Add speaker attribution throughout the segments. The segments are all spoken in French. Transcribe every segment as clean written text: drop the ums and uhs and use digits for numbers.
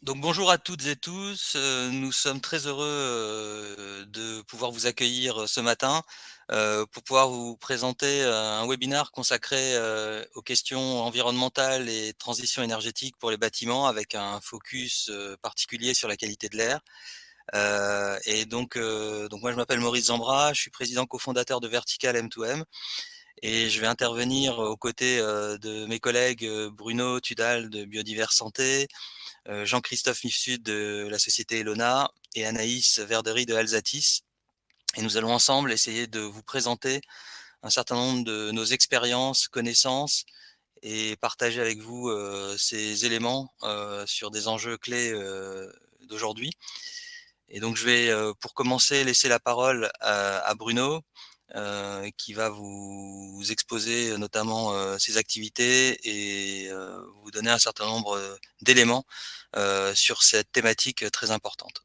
Speaker 1: Donc bonjour à toutes et tous, nous sommes très heureux, de pouvoir vous accueillir, ce matin, pour pouvoir vous présenter, un webinaire consacré, aux questions environnementales et transition énergétique pour les bâtiments avec un focus, particulier sur la qualité de l'air. Donc moi je m'appelle Maurice Zambra, je suis président cofondateur de Vertical M2M et je vais intervenir aux côtés, de mes collègues, Bruno Tudal de Biodivers Santé, Jean-Christophe Mifsud de la société Elona et Anaïs Verdery de Alsatis. Et nous allons ensemble essayer de vous présenter un certain nombre de nos expériences, connaissances et partager avec vous ces éléments sur des enjeux clés d'aujourd'hui. Et donc je vais, pour commencer, laisser la parole à Bruno, qui va vous exposer notamment ses activités et vous donner un certain nombre d'éléments sur cette thématique très importante.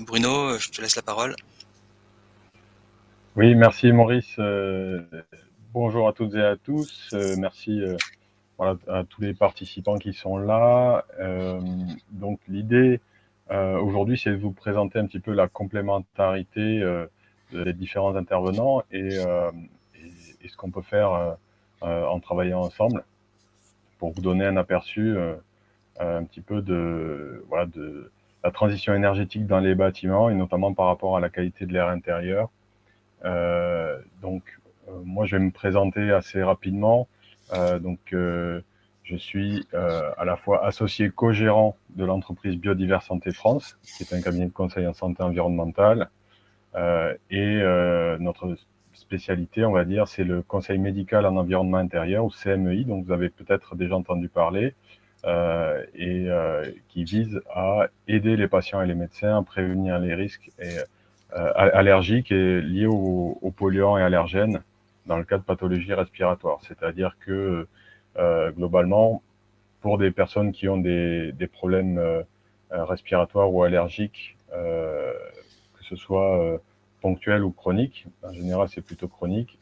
Speaker 1: Bruno, je te laisse la parole.
Speaker 2: Oui, merci Maurice. Bonjour à toutes et à tous. Merci voilà, à tous les participants qui sont là. Donc l'idée aujourd'hui, c'est de vous présenter un petit peu la complémentarité des différents intervenants et ce qu'on peut faire en travaillant ensemble pour vous donner un aperçu un petit peu voilà, de la transition énergétique dans les bâtiments et notamment par rapport à la qualité de l'air intérieur. Moi, je vais me présenter assez rapidement. Je suis à la fois associé co-gérant de l'entreprise Biodivers Santé France, qui est un cabinet de conseil en santé environnementale. Notre spécialité, on va dire, c'est le conseil médical en environnement intérieur, ou CMEI, dont vous avez peut-être déjà entendu parler, qui vise à aider les patients et les médecins à prévenir les risques allergiques et liés aux polluants et allergènes dans le cas de pathologies respiratoires. C'est-à-dire que globalement, pour des personnes qui ont des problèmes respiratoires ou allergiques, que ce soit ponctuel ou chronique, en général c'est plutôt chronique,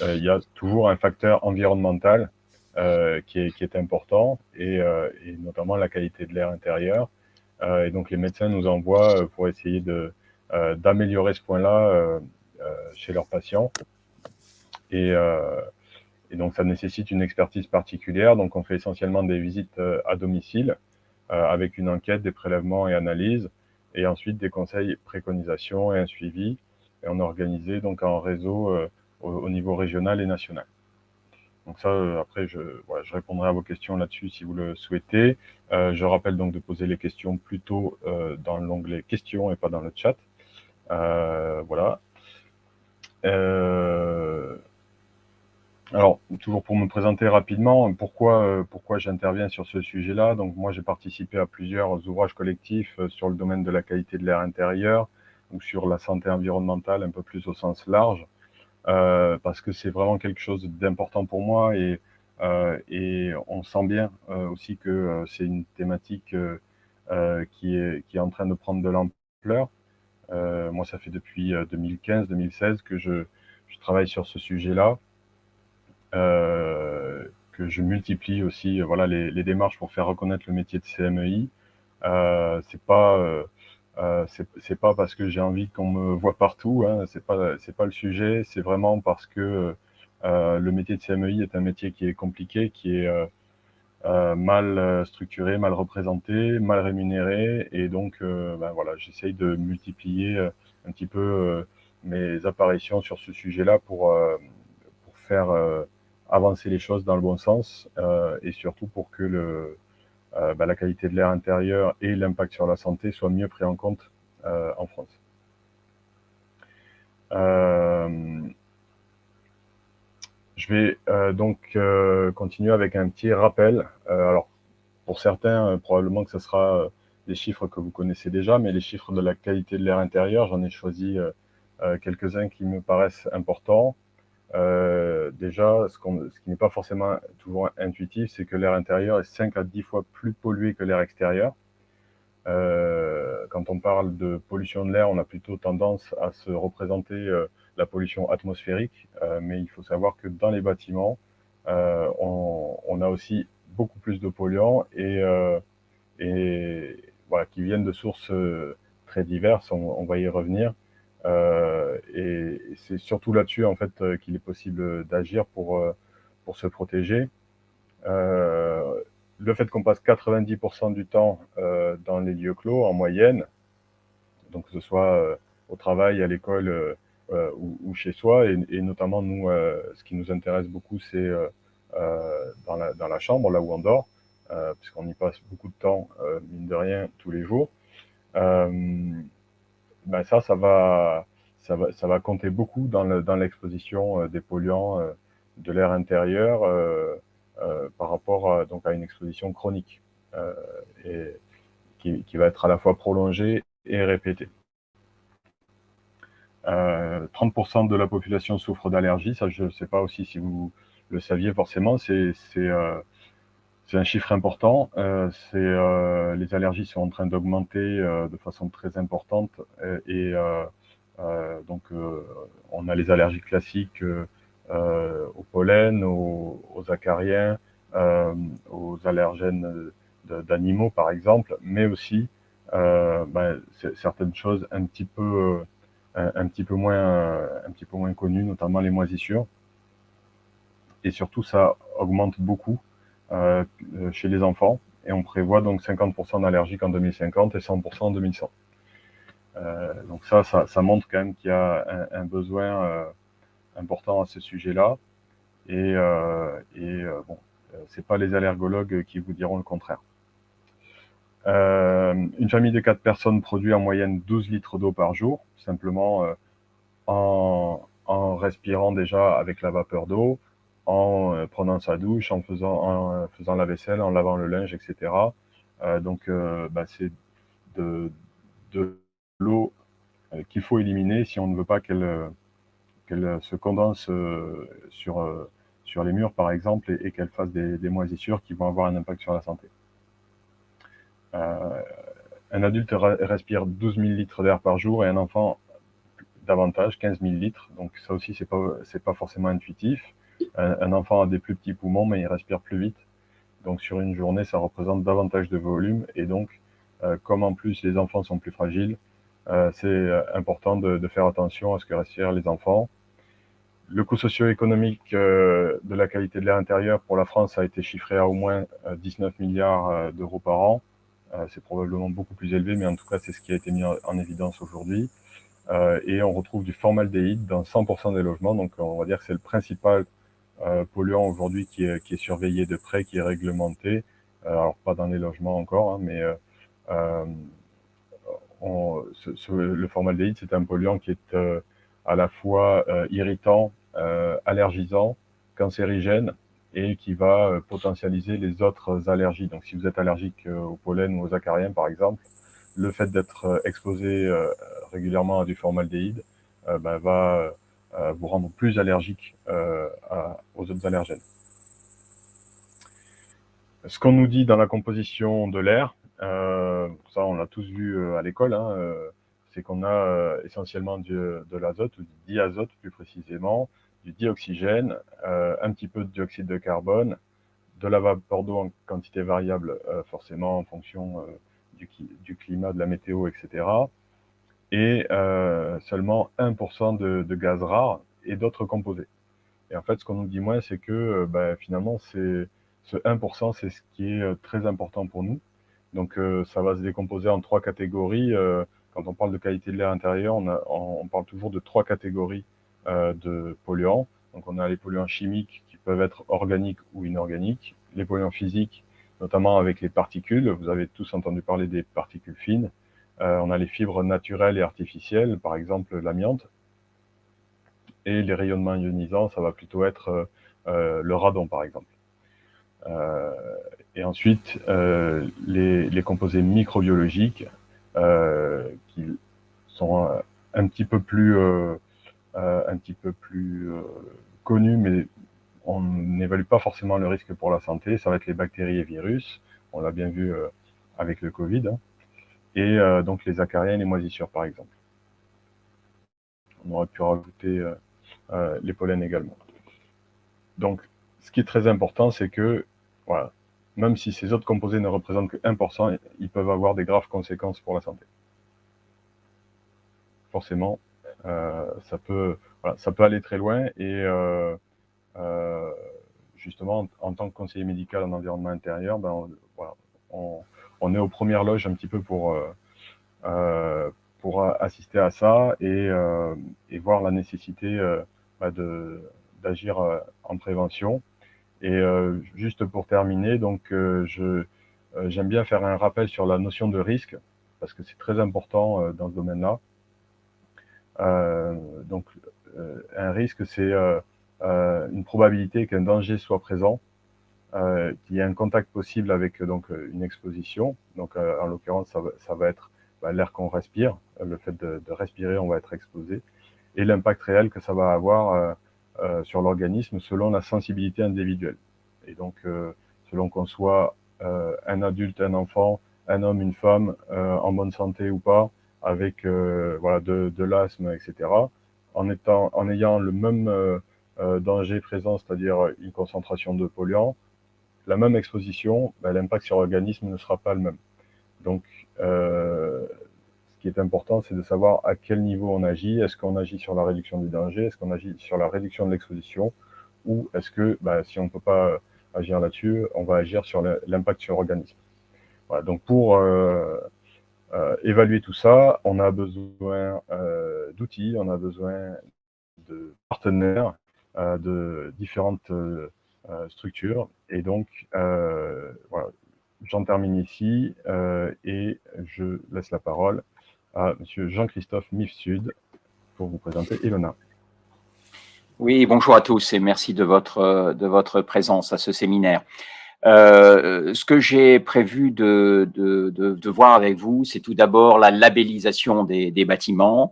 Speaker 2: il y a toujours un facteur environnemental qui est important et notamment la qualité de l'air intérieur. Et donc les médecins nous envoient pour essayer d'améliorer ce point-là chez leurs patients. Et, euh, et donc ça nécessite une expertise particulière. Donc on fait essentiellement des visites à domicile avec une enquête, des prélèvements et analyses, et ensuite des conseils, préconisations et un suivi. Et on est organisé donc en réseau au niveau régional et national. Donc ça, après, voilà, je répondrai à vos questions là-dessus si vous le souhaitez. Je rappelle donc de poser les questions plutôt dans l'onglet questions et pas dans le chat. Voilà. Euh, alors, toujours pour me présenter rapidement, pourquoi j'interviens sur ce sujet-là. Donc, moi, j'ai participé à plusieurs ouvrages collectifs sur le domaine de la qualité de l'air intérieur ou sur la santé environnementale un peu plus au sens large, parce que c'est vraiment quelque chose d'important pour moi et on sent bien aussi que c'est une thématique qui est en train de prendre de l'ampleur. Moi, ça fait depuis 2015-2016 que je travaille sur ce sujet-là, que je multiplie aussi voilà, les démarches pour faire reconnaître le métier de CMEI. C'est pas parce que j'ai envie qu'on me voit partout, hein, c'est pas le sujet, c'est vraiment parce que le métier de CMEI est un métier qui est compliqué, qui est mal structuré, mal représenté, mal rémunéré, et donc voilà, j'essaye de multiplier un petit peu mes apparitions sur ce sujet-là pour faire avancer les choses dans le bon sens et surtout pour que la qualité de l'air intérieur et l'impact sur la santé soient mieux pris en compte en France. Euh, je vais continuer avec un petit rappel. Alors, pour certains, probablement que ce sera des chiffres que vous connaissez déjà, mais les chiffres de la qualité de l'air intérieur, j'en ai choisi quelques-uns qui me paraissent importants. Déjà, ce qui n'est pas forcément toujours intuitif, c'est que l'air intérieur est 5 à 10 fois plus pollué que l'air extérieur. Quand on parle de pollution de l'air, on a plutôt tendance à se représenter la pollution atmosphérique, mais il faut savoir que dans les bâtiments, on a aussi beaucoup plus de polluants et voilà, qui viennent de sources très diverses, on va y revenir. Et c'est surtout là-dessus en fait qu'il est possible d'agir pour se protéger. Le fait qu'on passe 90% du temps dans les lieux clos en moyenne, donc que ce soit au travail, à l'école ou chez soi, et notamment nous, ce qui nous intéresse beaucoup, c'est dans la chambre, là où on dort, puisqu'on y passe beaucoup de temps, mine de rien, tous les jours. Ben ça va compter beaucoup dans l'exposition des polluants de l'air intérieur par rapport donc à une exposition chronique et qui va être à la fois prolongée et répétée. 30% de la population souffre d'allergies, ça je ne sais pas aussi si vous le saviez forcément, c'est un chiffre important. Les allergies sont en train d'augmenter de façon très importante donc on a les allergies classiques au pollen, aux acariens, aux allergènes d'animaux par exemple, mais aussi certaines choses un petit peu moins connues, notamment les moisissures. Et surtout, ça augmente beaucoup chez les enfants. Et on prévoit donc 50% d'allergiques en 2050 et 100% en 2100. Donc ça montre quand même qu'il y a un besoin important à ce sujet-là. Bon, c'est pas les allergologues qui vous diront le contraire. Une famille de 4 personnes produit en moyenne 12 litres d'eau par jour, simplement en respirant déjà avec la vapeur d'eau, en prenant sa douche, en faisant la vaisselle, en lavant le linge, etc. C'est de l'eau qu'il faut éliminer si on ne veut pas qu'elle se condense sur les murs, par exemple, et qu'elle fasse des moisissures qui vont avoir un impact sur la santé. Un adulte respire 12 000 litres d'air par jour et un enfant davantage, 15 000 litres. Donc ça aussi, c'est pas forcément intuitif. Un enfant a des plus petits poumons, mais il respire plus vite. Donc sur une journée, ça représente davantage de volume. Et donc, comme en plus les enfants sont plus fragiles, c'est important de faire attention à ce que respirent les enfants. Le coût socio-économique de la qualité de l'air intérieur pour la France a été chiffré à au moins 19 milliards d'euros par an. C'est probablement beaucoup plus élevé, mais en tout cas, c'est ce qui a été mis en évidence aujourd'hui. Et on retrouve du formaldéhyde dans 100% des logements. Donc, on va dire que c'est le principal polluant aujourd'hui qui est surveillé de près, qui est réglementé. Alors, pas dans les logements encore, hein, mais le formaldéhyde, c'est un polluant qui est à la fois irritant, allergisant, cancérigène et qui va potentialiser les autres allergies. Donc, si vous êtes allergique au pollen ou aux acariens, par exemple, le fait d'être exposé régulièrement à du formaldéhyde va vous rendre plus allergique aux autres allergènes. Ce qu'on nous dit dans la composition de l'air, ça on l'a tous vu à l'école, hein, c'est qu'on a essentiellement de l'azote, ou du diazote plus précisément, du dioxygène, un petit peu de dioxyde de carbone, de la vapeur d'eau en quantité variable, forcément en fonction du climat, de la météo, etc. Et seulement 1% de gaz rares et d'autres composés. Et en fait, ce qu'on nous dit moins, c'est que finalement, ce 1%, c'est ce qui est très important pour nous. Donc, ça va se décomposer en 3 catégories. Quand on parle de qualité de l'air intérieur, on parle toujours de 3 catégories de polluants. Donc, on a les polluants chimiques qui peuvent être organiques ou inorganiques, les polluants physiques, notamment avec les particules. Vous avez tous entendu parler des particules fines. On a les fibres naturelles et artificielles, par exemple l'amiante. Et les rayonnements ionisants, ça va plutôt être le radon, par exemple. Et ensuite, les composés microbiologiques qui sont un petit peu plus connus, mais on n'évalue pas forcément le risque pour la santé. Ça va être les bactéries et virus. On l'a bien vu avec le Covid. Hein. Et donc les acariens et les moisissures, par exemple. On aurait pu rajouter les pollens également. Donc, ce qui est très important, c'est que voilà, même si ces autres composés ne représentent que 1%, ils peuvent avoir des graves conséquences pour la santé. Forcément, ça peut aller très loin et justement, en tant que conseiller médical en environnement intérieur, on est aux premières loges un petit peu pour assister à ça et voir la nécessité d'agir en prévention. Et juste pour terminer, donc j'aime bien faire un rappel sur la notion de risque parce que c'est très important dans ce domaine-là. Donc un risque, c'est une probabilité qu'un danger soit présent, qu'il y ait un contact possible avec donc une exposition. Donc en l'occurrence, ça va être l'air qu'on respire, le fait de respirer, on va être exposé, et l'impact réel que ça va avoir sur l'organisme selon la sensibilité individuelle. Et donc, selon qu'on soit un adulte, un enfant, un homme, une femme, en bonne santé ou pas, avec de l'asthme, etc., en ayant le même danger présent, c'est-à-dire une concentration de polluants, la même exposition, l'impact sur l'organisme ne sera pas le même. Donc, ce qui est important, c'est de savoir à quel niveau on agit. Est-ce qu'on agit sur la réduction du danger? Est-ce qu'on agit sur la réduction de l'exposition? Ou est-ce que, si on ne peut pas agir là-dessus, on va agir sur l'impact sur l'organisme? Voilà, donc pour évaluer tout ça, on a besoin d'outils, on a besoin de partenaires, de différentes structures. Et donc, voilà, j'en termine ici et je laisse la parole à Monsieur Jean-Christophe Mifsud pour vous présenter Ilona.
Speaker 3: Oui, bonjour à tous et merci de votre présence à ce séminaire. Ce que j'ai prévu de voir avec vous, c'est tout d'abord la labellisation des bâtiments.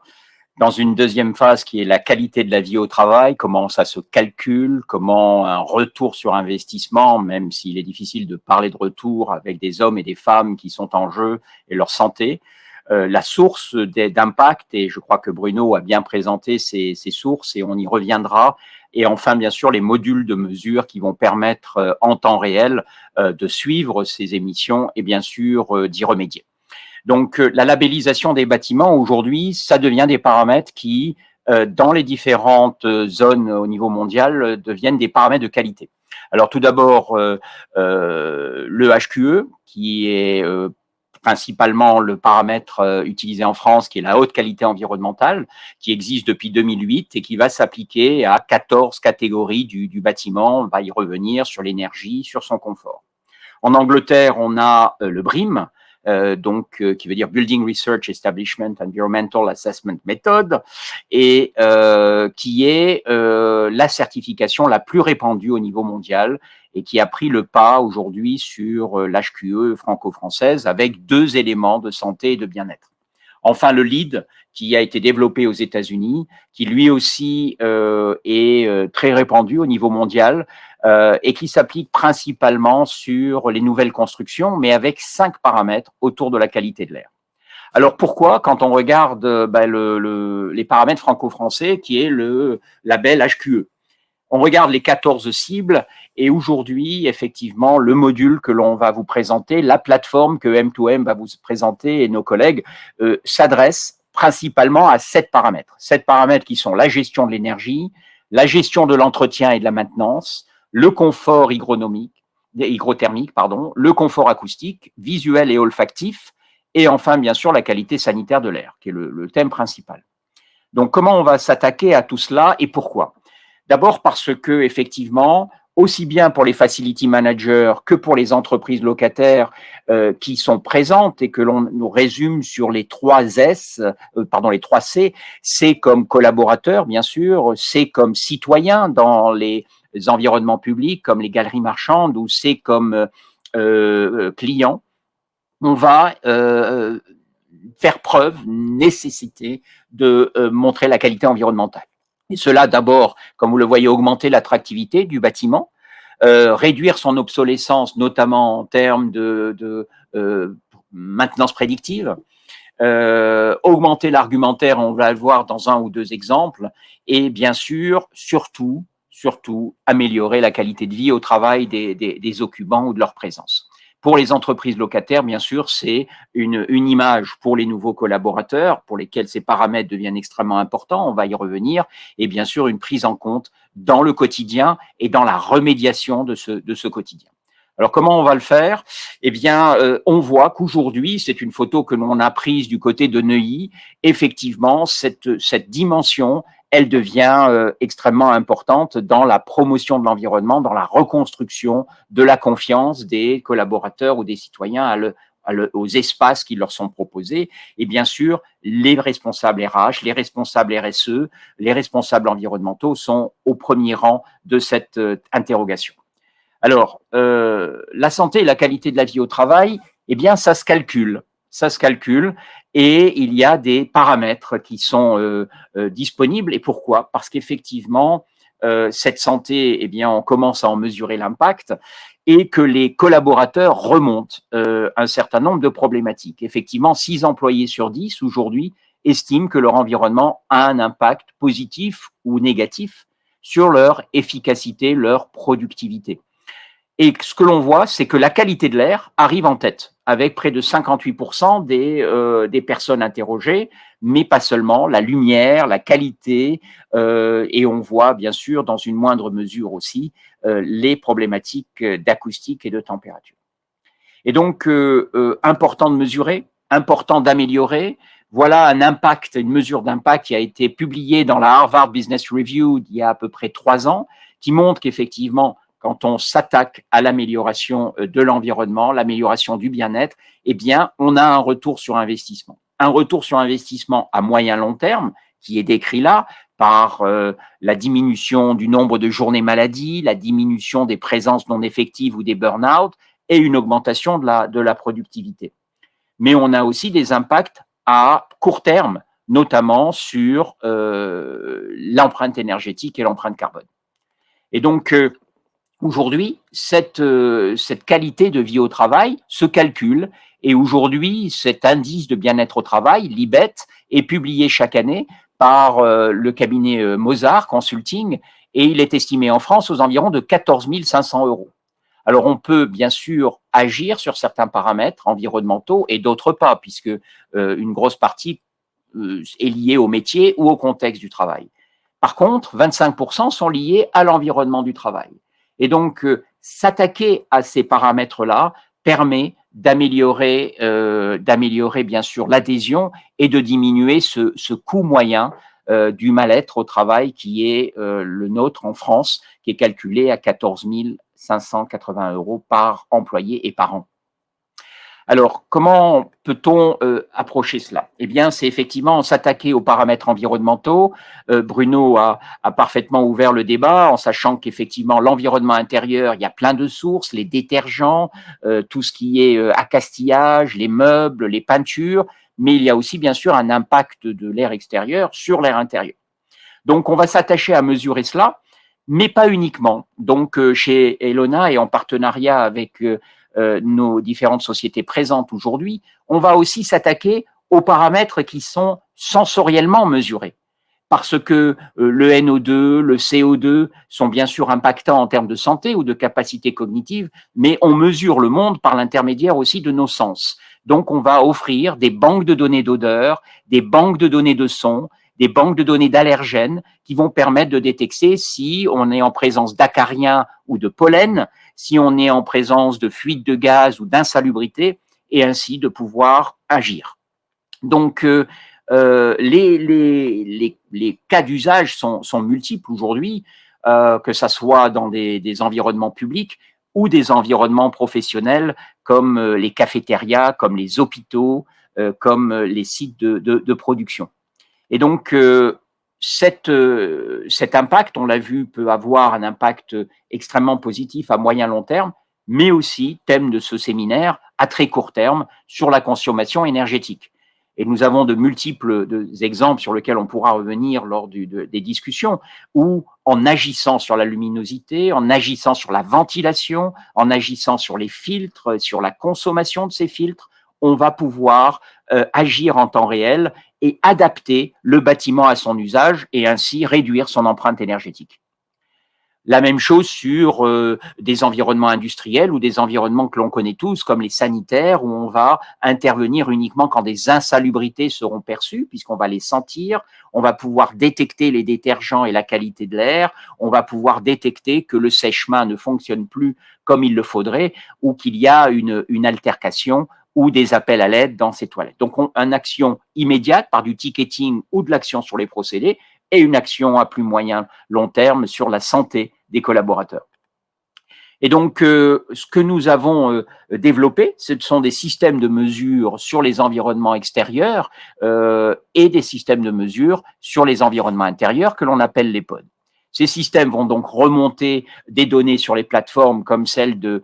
Speaker 3: Dans une deuxième phase qui est la qualité de la vie au travail, comment ça se calcule, comment un retour sur investissement, même s'il est difficile de parler de retour avec des hommes et des femmes qui sont en jeu et leur santé, la source d'impact, et je crois que Bruno a bien présenté ces sources et on y reviendra, et enfin bien sûr les modules de mesure qui vont permettre en temps réel de suivre ces émissions et bien sûr d'y remédier. Donc, la labellisation des bâtiments, aujourd'hui, ça devient des paramètres qui, dans les différentes zones au niveau mondial, deviennent des paramètres de qualité. Alors, tout d'abord, le HQE, qui est principalement le paramètre utilisé en France, qui est la haute qualité environnementale, qui existe depuis 2008 et qui va s'appliquer à 14 catégories du bâtiment. On va y revenir sur l'énergie, sur son confort. En Angleterre, on a le BREEAM, qui veut dire Building Research Establishment Environmental Assessment Method, et qui est la certification la plus répandue au niveau mondial et qui a pris le pas aujourd'hui sur l'HQE franco-française avec 2 éléments de santé et de bien-être. Enfin, le LEED, qui a été développé aux États-Unis, qui lui aussi est très répandu au niveau mondial et qui s'applique principalement sur les nouvelles constructions, mais avec 5 paramètres autour de la qualité de l'air. Alors pourquoi, quand on regarde les paramètres franco-français, qui est le label HQE? On regarde les 14 cibles et aujourd'hui, effectivement, le module que l'on va vous présenter, la plateforme que M2M va vous présenter et nos collègues s'adresse principalement à 7 paramètres. 7 paramètres qui sont la gestion de l'énergie, la gestion de l'entretien et de la maintenance, le confort hygrothermique, le confort acoustique, visuel et olfactif, et enfin, bien sûr, la qualité sanitaire de l'air, qui est le thème principal. Donc, comment on va s'attaquer à tout cela et pourquoi? D'abord parce que, effectivement, aussi bien pour les facility managers que pour les entreprises locataires qui sont présentes et que l'on nous résume sur les 3 les 3 C, C comme collaborateur, bien sûr, C comme citoyen dans les environnements publics comme les galeries marchandes ou C comme client. On va faire preuve, nécessité de montrer la qualité environnementale. Et cela, d'abord, comme vous le voyez, augmenter l'attractivité du bâtiment, réduire son obsolescence, notamment en termes de maintenance prédictive, augmenter l'argumentaire, on va le voir dans 1 ou 2 exemples, et bien sûr, surtout, surtout améliorer la qualité de vie au travail des occupants ou de leur présence. Pour les entreprises locataires, bien sûr, c'est une image pour les nouveaux collaborateurs, pour lesquels ces paramètres deviennent extrêmement importants, on va y revenir, et bien sûr une prise en compte dans le quotidien et dans la remédiation de ce quotidien. Alors, comment on va le faire? Eh bien, on voit qu'aujourd'hui, c'est une photo que l'on a prise du côté de Neuilly. Effectivement, cette dimension, elle devient extrêmement importante dans la promotion de l'environnement, dans la reconstruction de la confiance des collaborateurs ou des citoyens aux espaces qui leur sont proposés. Et bien sûr, les responsables RH, les responsables RSE, les responsables environnementaux sont au premier rang de cette interrogation. Alors, la santé et la qualité de la vie au travail, eh bien, ça se calcule. Ça se calcule et il y a des paramètres qui sont disponibles. Et pourquoi? Parce qu'effectivement, cette santé, eh bien, on commence à en mesurer l'impact et que les collaborateurs remontent un certain nombre de problématiques. Effectivement, 6 employés sur 10 aujourd'hui estiment que leur environnement a un impact positif ou négatif sur leur efficacité, leur productivité. Et ce que l'on voit, c'est que la qualité de l'air arrive en tête, avec près de 58% des personnes interrogées, mais pas seulement, la lumière, la qualité, et on voit bien sûr dans une moindre mesure aussi les problématiques d'acoustique et de température. Et donc, important de mesurer, important d'améliorer. Voilà un impact, une mesure d'impact qui a été publiée dans la Harvard Business Review il y a à peu près 3 ans, qui montre qu'effectivement, quand on s'attaque à l'amélioration de l'environnement, l'amélioration du bien-être, eh bien, on a un retour sur investissement. Un retour sur investissement à moyen long terme, qui est décrit là par la diminution du nombre de journées maladie, la diminution des présences non effectives ou des burn-out et une augmentation de la productivité. Mais on a aussi des impacts à court terme, notamment sur l'empreinte énergétique et l'empreinte carbone. Et donc, aujourd'hui, cette qualité de vie au travail se calcule et aujourd'hui, cet indice de bien-être au travail, l'IBET, est publié chaque année par le cabinet Mozart Consulting et il est estimé en France aux environs de 14 500 €. Alors, on peut bien sûr agir sur certains paramètres environnementaux et d'autres pas, puisque une grosse partie est liée au métier ou au contexte du travail. Par contre, 25% sont liés à l'environnement du travail. Et donc, s'attaquer à ces paramètres-là permet d'améliorer bien sûr l'adhésion et de diminuer ce coût moyen du mal-être au travail qui est le nôtre en France, qui est calculé à 14 580 € par employé et par an. Alors, comment peut-on approcher cela? Eh bien, c'est effectivement s'attaquer aux paramètres environnementaux. Bruno a parfaitement ouvert le débat en sachant qu'effectivement, l'environnement intérieur, il y a plein de sources, les détergents, tout ce qui est accastillage, les meubles, les peintures, mais il y a aussi bien sûr un impact de l'air extérieur sur l'air intérieur. Donc, on va s'attacher à mesurer cela, mais pas uniquement. Donc, chez Elona et en partenariat avec nos différentes sociétés présentes aujourd'hui, on va aussi s'attaquer aux paramètres qui sont sensoriellement mesurés. Parce que le NO2, le CO2 sont bien sûr impactants en termes de santé ou de capacité cognitive, mais on mesure le monde par l'intermédiaire aussi de nos sens. Donc, on va offrir des banques de données d'odeur, des banques de données de son, des banques de données d'allergènes qui vont permettre de détecter si on est en présence d'acariens ou de pollen, si on est en présence de fuites de gaz ou d'insalubrité, et ainsi de pouvoir agir. Donc, les cas d'usage sont multiples aujourd'hui, que ce soit dans des environnements publics ou des environnements professionnels comme les cafétérias, comme les hôpitaux, comme les sites de production. Et donc, cet impact, on l'a vu, peut avoir un impact extrêmement positif à moyen long terme, mais aussi, thème de ce séminaire, à très court terme, sur la consommation énergétique. Et nous avons de multiples exemples sur lesquels on pourra revenir lors des discussions, où en agissant sur la luminosité, en agissant sur la ventilation, en agissant sur les filtres, sur la consommation de ces filtres, on va pouvoir agir en temps réel et adapter le bâtiment à son usage et ainsi réduire son empreinte énergétique. La même chose sur des environnements industriels ou des environnements que l'on connaît tous, comme les sanitaires, où on va intervenir uniquement quand des insalubrités seront perçues, puisqu'on va les sentir, on va pouvoir détecter les détergents et la qualité de l'air, on va pouvoir détecter que le sèche-main ne fonctionne plus comme il le faudrait, ou qu'il y a une altercation ou des appels à l'aide dans ces toilettes. Donc, une action immédiate par du ticketing ou de l'action sur les procédés, et une action à plus moyen long terme sur la santé des collaborateurs. Et donc, ce que nous avons développé, ce sont des systèmes de mesure sur les environnements extérieurs et des systèmes de mesure sur les environnements intérieurs que l'on appelle les pods. Ces systèmes vont donc remonter des données sur les plateformes comme celle de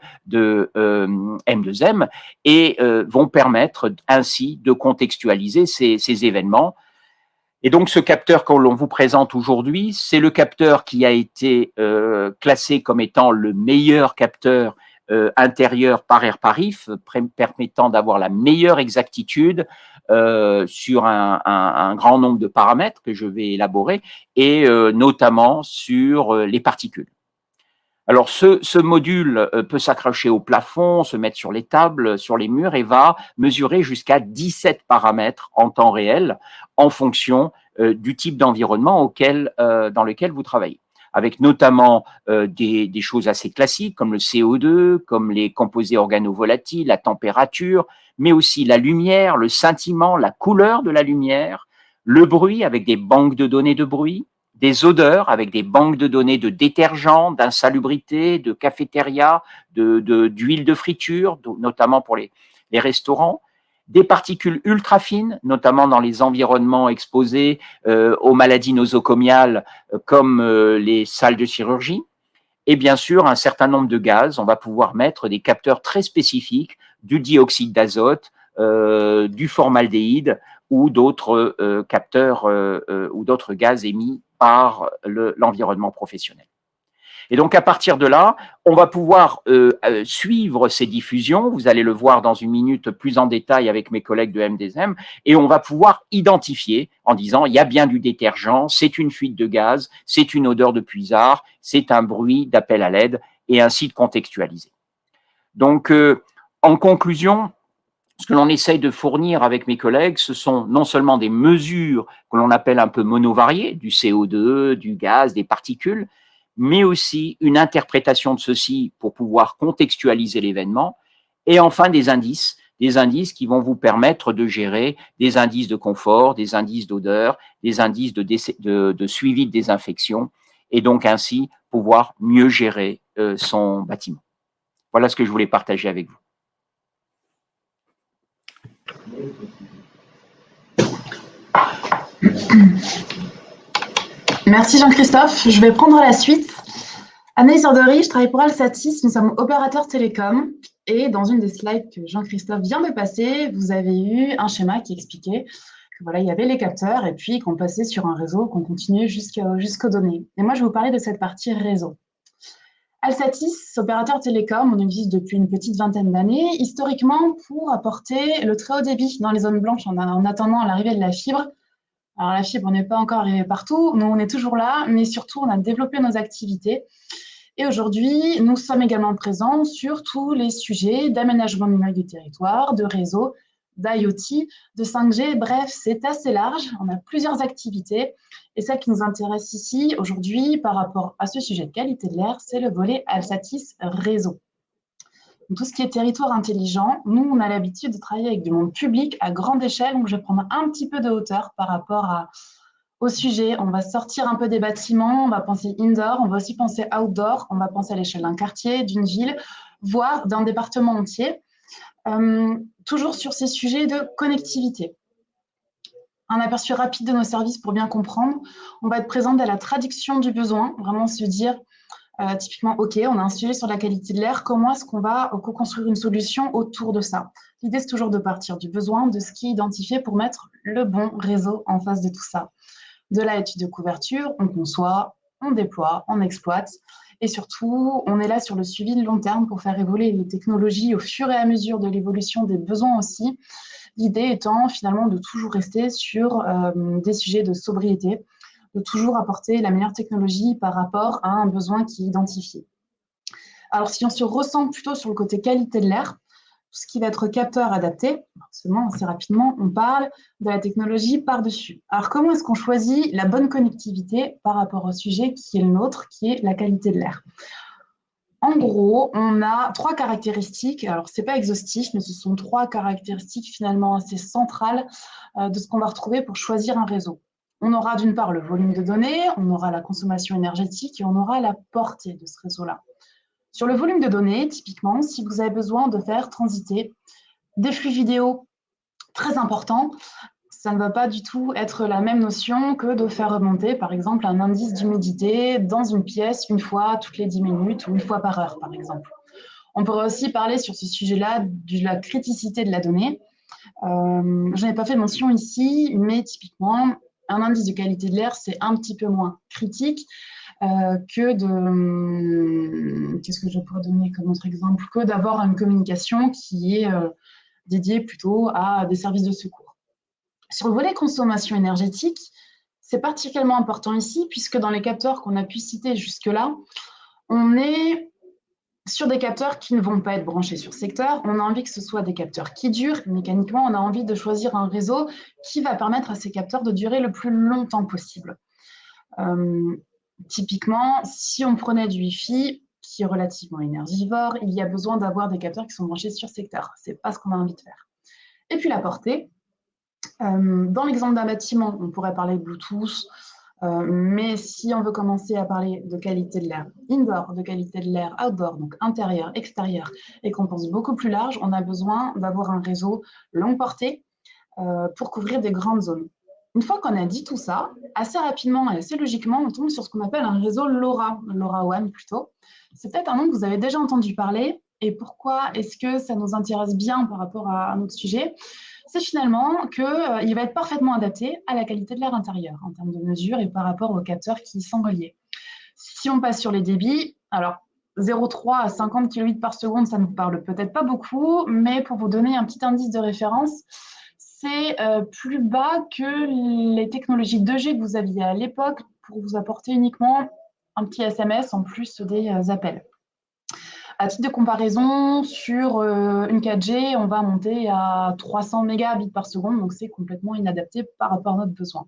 Speaker 3: M2M et vont permettre ainsi de contextualiser ces événements. Et donc, ce capteur que l'on vous présente aujourd'hui, c'est le capteur qui a été classé comme étant le meilleur capteur intérieur par air par if, permettant d'avoir la meilleure exactitude sur un grand nombre de paramètres que je vais élaborer, et notamment sur les particules. Alors, ce module peut s'accrocher au plafond, se mettre sur les tables, sur les murs, et va mesurer jusqu'à 17 paramètres en temps réel en fonction du type d'environnement dans lequel vous travaillez. Avec notamment des choses assez classiques comme le CO2, comme les composés organovolatiles, la température, mais aussi la lumière, le scintillement, la couleur de la lumière, le bruit avec des banques de données de bruit, des odeurs avec des banques de données de détergents, d'insalubrité, de cafétéria, d'huile de friture, notamment pour les restaurants, des particules ultra fines, notamment dans les environnements exposés aux maladies nosocomiales comme les salles de chirurgie, et bien sûr un certain nombre de gaz. On va pouvoir mettre des capteurs très spécifiques, du dioxyde d'azote, du formaldéhyde ou d'autres capteurs ou d'autres gaz émis par l'environnement professionnel. Et donc, à partir de là, on va pouvoir suivre ces diffusions. Vous allez le voir dans une minute plus en détail avec mes collègues de M2M, et on va pouvoir identifier en disant il y a bien du détergent, c'est une fuite de gaz, c'est une odeur de puisard, c'est un bruit d'appel à l'aide, et ainsi de contextualiser. Donc, en conclusion, ce que l'on essaye de fournir avec mes collègues, ce sont non seulement des mesures que l'on appelle un peu monovariées, du CO2, du gaz, des particules, mais aussi une interprétation de ceci pour pouvoir contextualiser l'événement, et enfin des indices qui vont vous permettre de gérer des indices de confort, des indices d'odeur, des indices de suivi de désinfection, et donc ainsi pouvoir mieux gérer son bâtiment. Voilà ce que je voulais partager avec vous.
Speaker 4: Merci Jean-Christophe. Je vais prendre la suite. Anaïs Ordery, je travaille pour Alsatis, nous sommes opérateurs télécom, et dans une des slides que Jean-Christophe vient de passer, vous avez eu un schéma qui expliquait que voilà, il y avait les capteurs et puis qu'on passait sur un réseau, qu'on continuait jusqu'aux données. Et moi, je vais vous parler de cette partie réseau. Alsatis, opérateur télécom, on existe depuis une petite vingtaine d'années, historiquement pour apporter le très haut débit dans les zones blanches en attendant l'arrivée de la fibre. Alors la fibre n'est pas encore arrivée partout, nous on est toujours là, mais surtout on a développé nos activités. Et aujourd'hui, nous sommes également présents sur tous les sujets d'aménagement numérique du territoire, de réseau, d'IoT, de 5G, bref, c'est assez large, on a plusieurs activités. Et celle qui nous intéresse ici, aujourd'hui, par rapport à ce sujet de qualité de l'air, c'est le volet Alsatis Réseau. Donc, tout ce qui est territoire intelligent, nous, on a l'habitude de travailler avec du monde public à grande échelle, donc je vais prendre un petit peu de hauteur par rapport au sujet. On va sortir un peu des bâtiments, on va penser indoor, on va aussi penser outdoor, on va penser à l'échelle d'un quartier, d'une ville, voire d'un département entier. Toujours sur ces sujets de connectivité. Un aperçu rapide de nos services pour bien comprendre. On va être présent à la traduction du besoin, vraiment se dire, typiquement, OK, on a un sujet sur la qualité de l'air, comment est-ce qu'on va co-construire une solution autour de ça? L'idée, c'est toujours de partir du besoin, de ce qui est identifié pour mettre le bon réseau en face de tout ça. De la étude de couverture, on conçoit, on déploie, on exploite. Et surtout, on est là sur le suivi de long terme pour faire évoluer les technologies au fur et à mesure de l'évolution des besoins aussi. L'idée étant finalement de toujours rester sur des sujets de sobriété de toujours apporter la meilleure technologie par rapport à un besoin qui est identifié. Alors, si on se ressent plutôt sur le côté qualité de l'air, tout ce qui va être capteur adapté, forcément, assez rapidement, on parle de la technologie par-dessus. Alors, comment est-ce qu'on choisit la bonne connectivité par rapport au sujet qui est le nôtre, qui est la qualité de l'air? En gros, on a 3 caractéristiques. Alors, ce n'est pas exhaustif, mais ce sont 3 caractéristiques finalement assez centrales de ce qu'on va retrouver pour choisir un réseau. On aura d'une part le volume de données, on aura la consommation énergétique et on aura la portée de ce réseau-là. Sur le volume de données, typiquement, si vous avez besoin de faire transiter des flux vidéo très importants, ça ne va pas du tout être la même notion que de faire remonter, par exemple, un indice d'humidité dans une pièce une fois toutes les 10 minutes ou une fois par heure, par exemple. On pourrait aussi parler sur ce sujet-là de la criticité de la donnée. Je n'ai pas fait mention ici, mais typiquement, un indice de qualité de l'air, c'est un petit peu moins critique que de... Qu'est-ce que je pourrais donner comme autre exemple? Que d'avoir une communication qui est dédiée plutôt à des services de secours. Sur le volet consommation énergétique, c'est particulièrement important ici, puisque dans les capteurs qu'on a pu citer jusque-là, on est sur des capteurs qui ne vont pas être branchés sur secteur. On a envie que ce soit des capteurs qui durent. Mécaniquement, on a envie de choisir un réseau qui va permettre à ces capteurs de durer le plus longtemps possible. Typiquement, si on prenait du Wi-Fi, qui est relativement énergivore, il y a besoin d'avoir des capteurs qui sont branchés sur secteur. Ce n'est pas ce qu'on a envie de faire. Et puis la portée. Dans l'exemple d'un bâtiment, on pourrait parler de Bluetooth, mais si on veut commencer à parler de qualité de l'air indoor, de qualité de l'air outdoor, donc intérieur, extérieur, et qu'on pense beaucoup plus large, on a besoin d'avoir un réseau longue portée pour couvrir des grandes zones. Une fois qu'on a dit tout ça, assez rapidement et assez logiquement, on tombe sur ce qu'on appelle un réseau LoRa, LoRaWAN plutôt. C'est peut-être un nom que vous avez déjà entendu parler. Et pourquoi est-ce que ça nous intéresse bien par rapport à notre sujet? C'est finalement qu'il va être parfaitement adapté à la qualité de l'air intérieur en termes de mesure et par rapport aux capteurs qui y sont reliés. Si on passe sur les débits, alors 0,3 à 50 kbps par seconde, ça ne vous parle peut-être pas beaucoup, mais pour vous donner un petit indice de référence, c'est plus bas que les technologies 2G que vous aviez à l'époque pour vous apporter uniquement un petit SMS en plus des appels. À titre de comparaison, sur une 4G, on va monter à 300 mégabits par seconde, donc c'est complètement inadapté par rapport à notre besoin.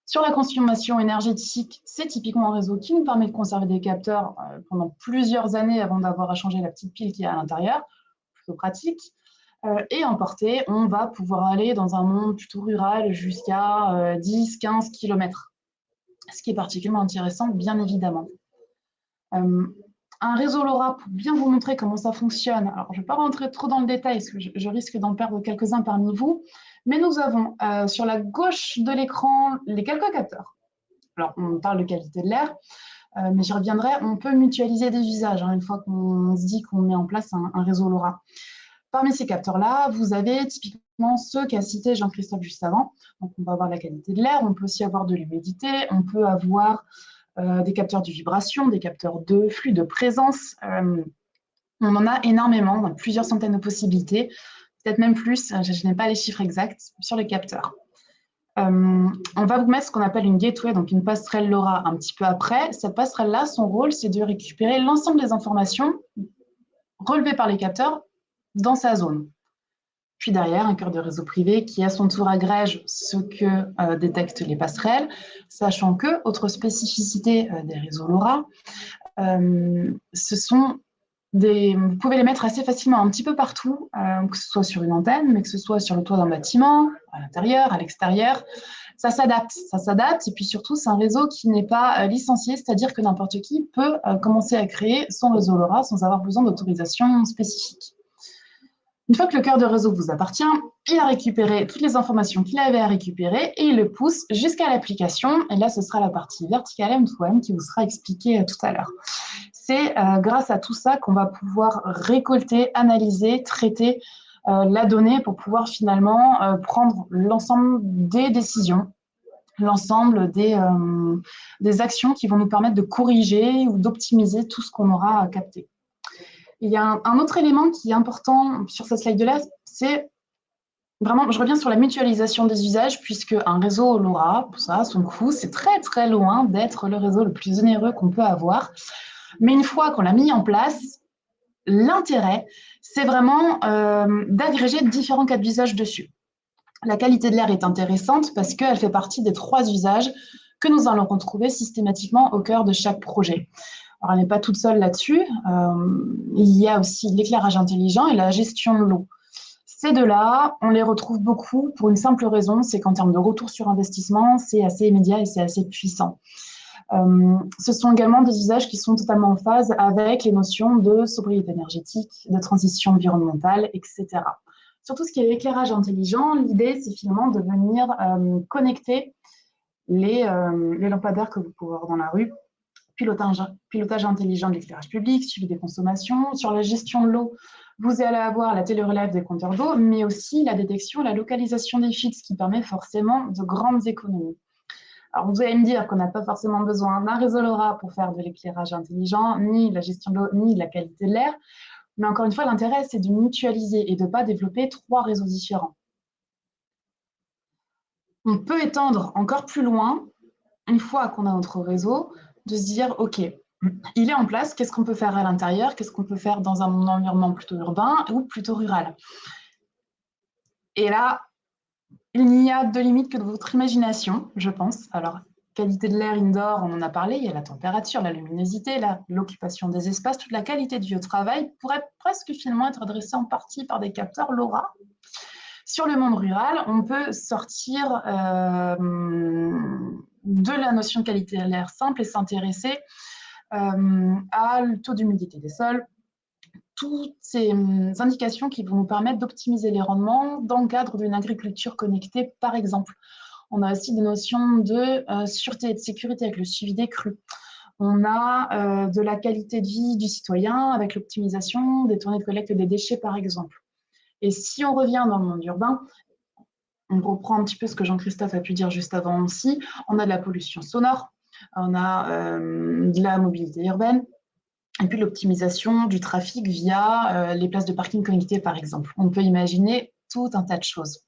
Speaker 4: Sur la consommation énergétique, c'est typiquement un réseau qui nous permet de conserver des capteurs pendant plusieurs années avant d'avoir à changer la petite pile qui est à l'intérieur, plutôt pratique. Et en portée, on va pouvoir aller dans un monde plutôt rural jusqu'à 10-15 km, ce qui est particulièrement intéressant, bien évidemment. Un réseau LoRa, pour bien vous montrer comment ça fonctionne, alors je ne vais pas rentrer trop dans le détail parce que je risque d'en perdre quelques-uns parmi vous, mais nous avons sur la gauche de l'écran les quelques capteurs. Alors on parle de qualité de l'air, mais j'y reviendrai, on peut mutualiser des usages une fois qu'on se dit qu'on met en place un réseau LoRa. Parmi ces capteurs-là, vous avez typiquement ceux qu'a cité Jean-Christophe juste avant. Donc on va avoir la qualité de l'air, on peut aussi avoir de l'humidité, on peut avoir des capteurs de vibration, des capteurs de flux, de présence. On en a énormément, plusieurs centaines de possibilités, peut-être même plus, je n'ai pas les chiffres exacts sur les capteurs. On va vous mettre ce qu'on appelle une gateway, donc une passerelle LoRa un petit peu après. Cette passerelle-là, son rôle, c'est de récupérer l'ensemble des informations relevées par les capteurs dans sa zone. Puis derrière, un cœur de réseau privé qui, à son tour, agrège ce que détectent les passerelles, sachant que, autre spécificité des réseaux LoRa, ce sont vous pouvez les mettre assez facilement un petit peu partout, que ce soit sur une antenne, mais que ce soit sur le toit d'un bâtiment, à l'intérieur, à l'extérieur. Ça s'adapte, et puis surtout, c'est un réseau qui n'est pas licencié, c'est-à-dire que n'importe qui peut commencer à créer son réseau LoRa sans avoir besoin d'autorisation spécifique. Une fois que le cœur de réseau vous appartient, il a récupéré toutes les informations qu'il avait à récupérer et il le pousse jusqu'à l'application. Et là, ce sera la partie verticale M2M qui vous sera expliquée tout à l'heure. C'est grâce à tout ça qu'on va pouvoir récolter, analyser, traiter la donnée pour pouvoir finalement prendre l'ensemble des décisions, l'ensemble des actions qui vont nous permettre de corriger ou d'optimiser tout ce qu'on aura capté. Il y a un autre élément qui est important sur cette slide-là, c'est Vraiment, je reviens sur la mutualisation des usages, puisque un réseau LoRa, pour ça, son coût, c'est très très loin d'être le réseau le plus onéreux qu'on peut avoir. Mais une fois qu'on l'a mis en place, l'intérêt, c'est vraiment d'agréger différents cas d'usage dessus. La qualité de l'air est intéressante parce qu'elle fait partie des 3 usages que nous allons retrouver systématiquement au cœur de chaque projet. Alors, elle n'est pas toute seule là-dessus. Il y a aussi l'éclairage intelligent et la gestion de l'eau. Ces deux-là, on les retrouve beaucoup pour une simple raison, c'est qu'en termes de retour sur investissement, c'est assez immédiat et c'est assez puissant. Ce sont également des usages qui sont totalement en phase avec les notions de sobriété énergétique, de transition environnementale, etc. Sur tout ce qui est éclairage intelligent, l'idée, c'est finalement de venir connecter les lampadaires que vous pouvez avoir dans la rue, pilotage intelligent de l'éclairage public, suivi des consommations. Sur la gestion de l'eau, vous allez avoir la télérelève des compteurs d'eau, mais aussi la détection, la localisation des fuites, ce qui permet forcément de grandes économies. Alors, vous allez me dire qu'on n'a pas forcément besoin d'un réseau LoRa pour faire de l'éclairage intelligent, ni de la gestion de l'eau, ni de la qualité de l'air. Mais encore une fois, l'intérêt, c'est de mutualiser et de ne pas développer 3 réseaux différents. On peut étendre encore plus loin, une fois qu'on a notre réseau, de se dire, OK, il est en place, qu'est-ce qu'on peut faire à l'intérieur, qu'est-ce qu'on peut faire dans un environnement plutôt urbain ou plutôt rural. Et là, il n'y a de limite que de votre imagination, je pense. Alors, qualité de l'air indoor, on en a parlé, il y a la température, la luminosité, l'occupation des espaces, toute la qualité du lieu de travail pourrait presque finalement être adressée en partie par des capteurs LoRa. Sur le monde rural, on peut sortir de la notion de qualité de l'air simple et s'intéresser à le taux d'humidité des sols, toutes ces indications qui vont nous permettre d'optimiser les rendements dans le cadre d'une agriculture connectée, par exemple. On a aussi des notions de sûreté et de sécurité avec le suivi des crues. On a de la qualité de vie du citoyen avec l'optimisation des tournées de collecte des déchets, par exemple. Et si on revient dans le monde urbain, on reprend un petit peu ce que Jean-Christophe a pu dire juste avant aussi, on a de la pollution sonore, on a de la mobilité urbaine, et puis l'optimisation du trafic via les places de parking connectées, par exemple. On peut imaginer tout un tas de choses.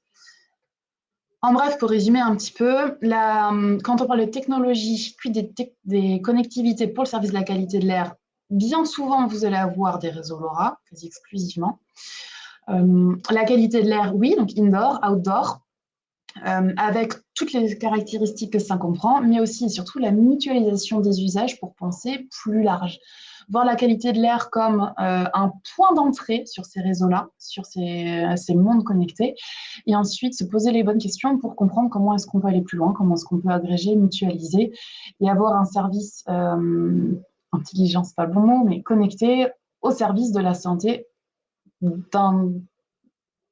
Speaker 4: En bref, pour résumer un petit peu, quand on parle de technologie, puis des connectivités pour le service de la qualité de l'air, bien souvent, vous allez avoir des réseaux LoRa, quasi exclusivement. La qualité de l'air, oui, donc indoor, outdoor, avec toutes les caractéristiques que ça comprend, mais aussi et surtout la mutualisation des usages pour penser plus large. Voir la qualité de l'air comme un point d'entrée sur ces réseaux-là, sur ces mondes connectés, et ensuite se poser les bonnes questions pour comprendre comment est-ce qu'on peut aller plus loin, comment est-ce qu'on peut agréger, mutualiser, et avoir un service intelligent, c'est pas le bon mot, mais connecté au service de la santé d'un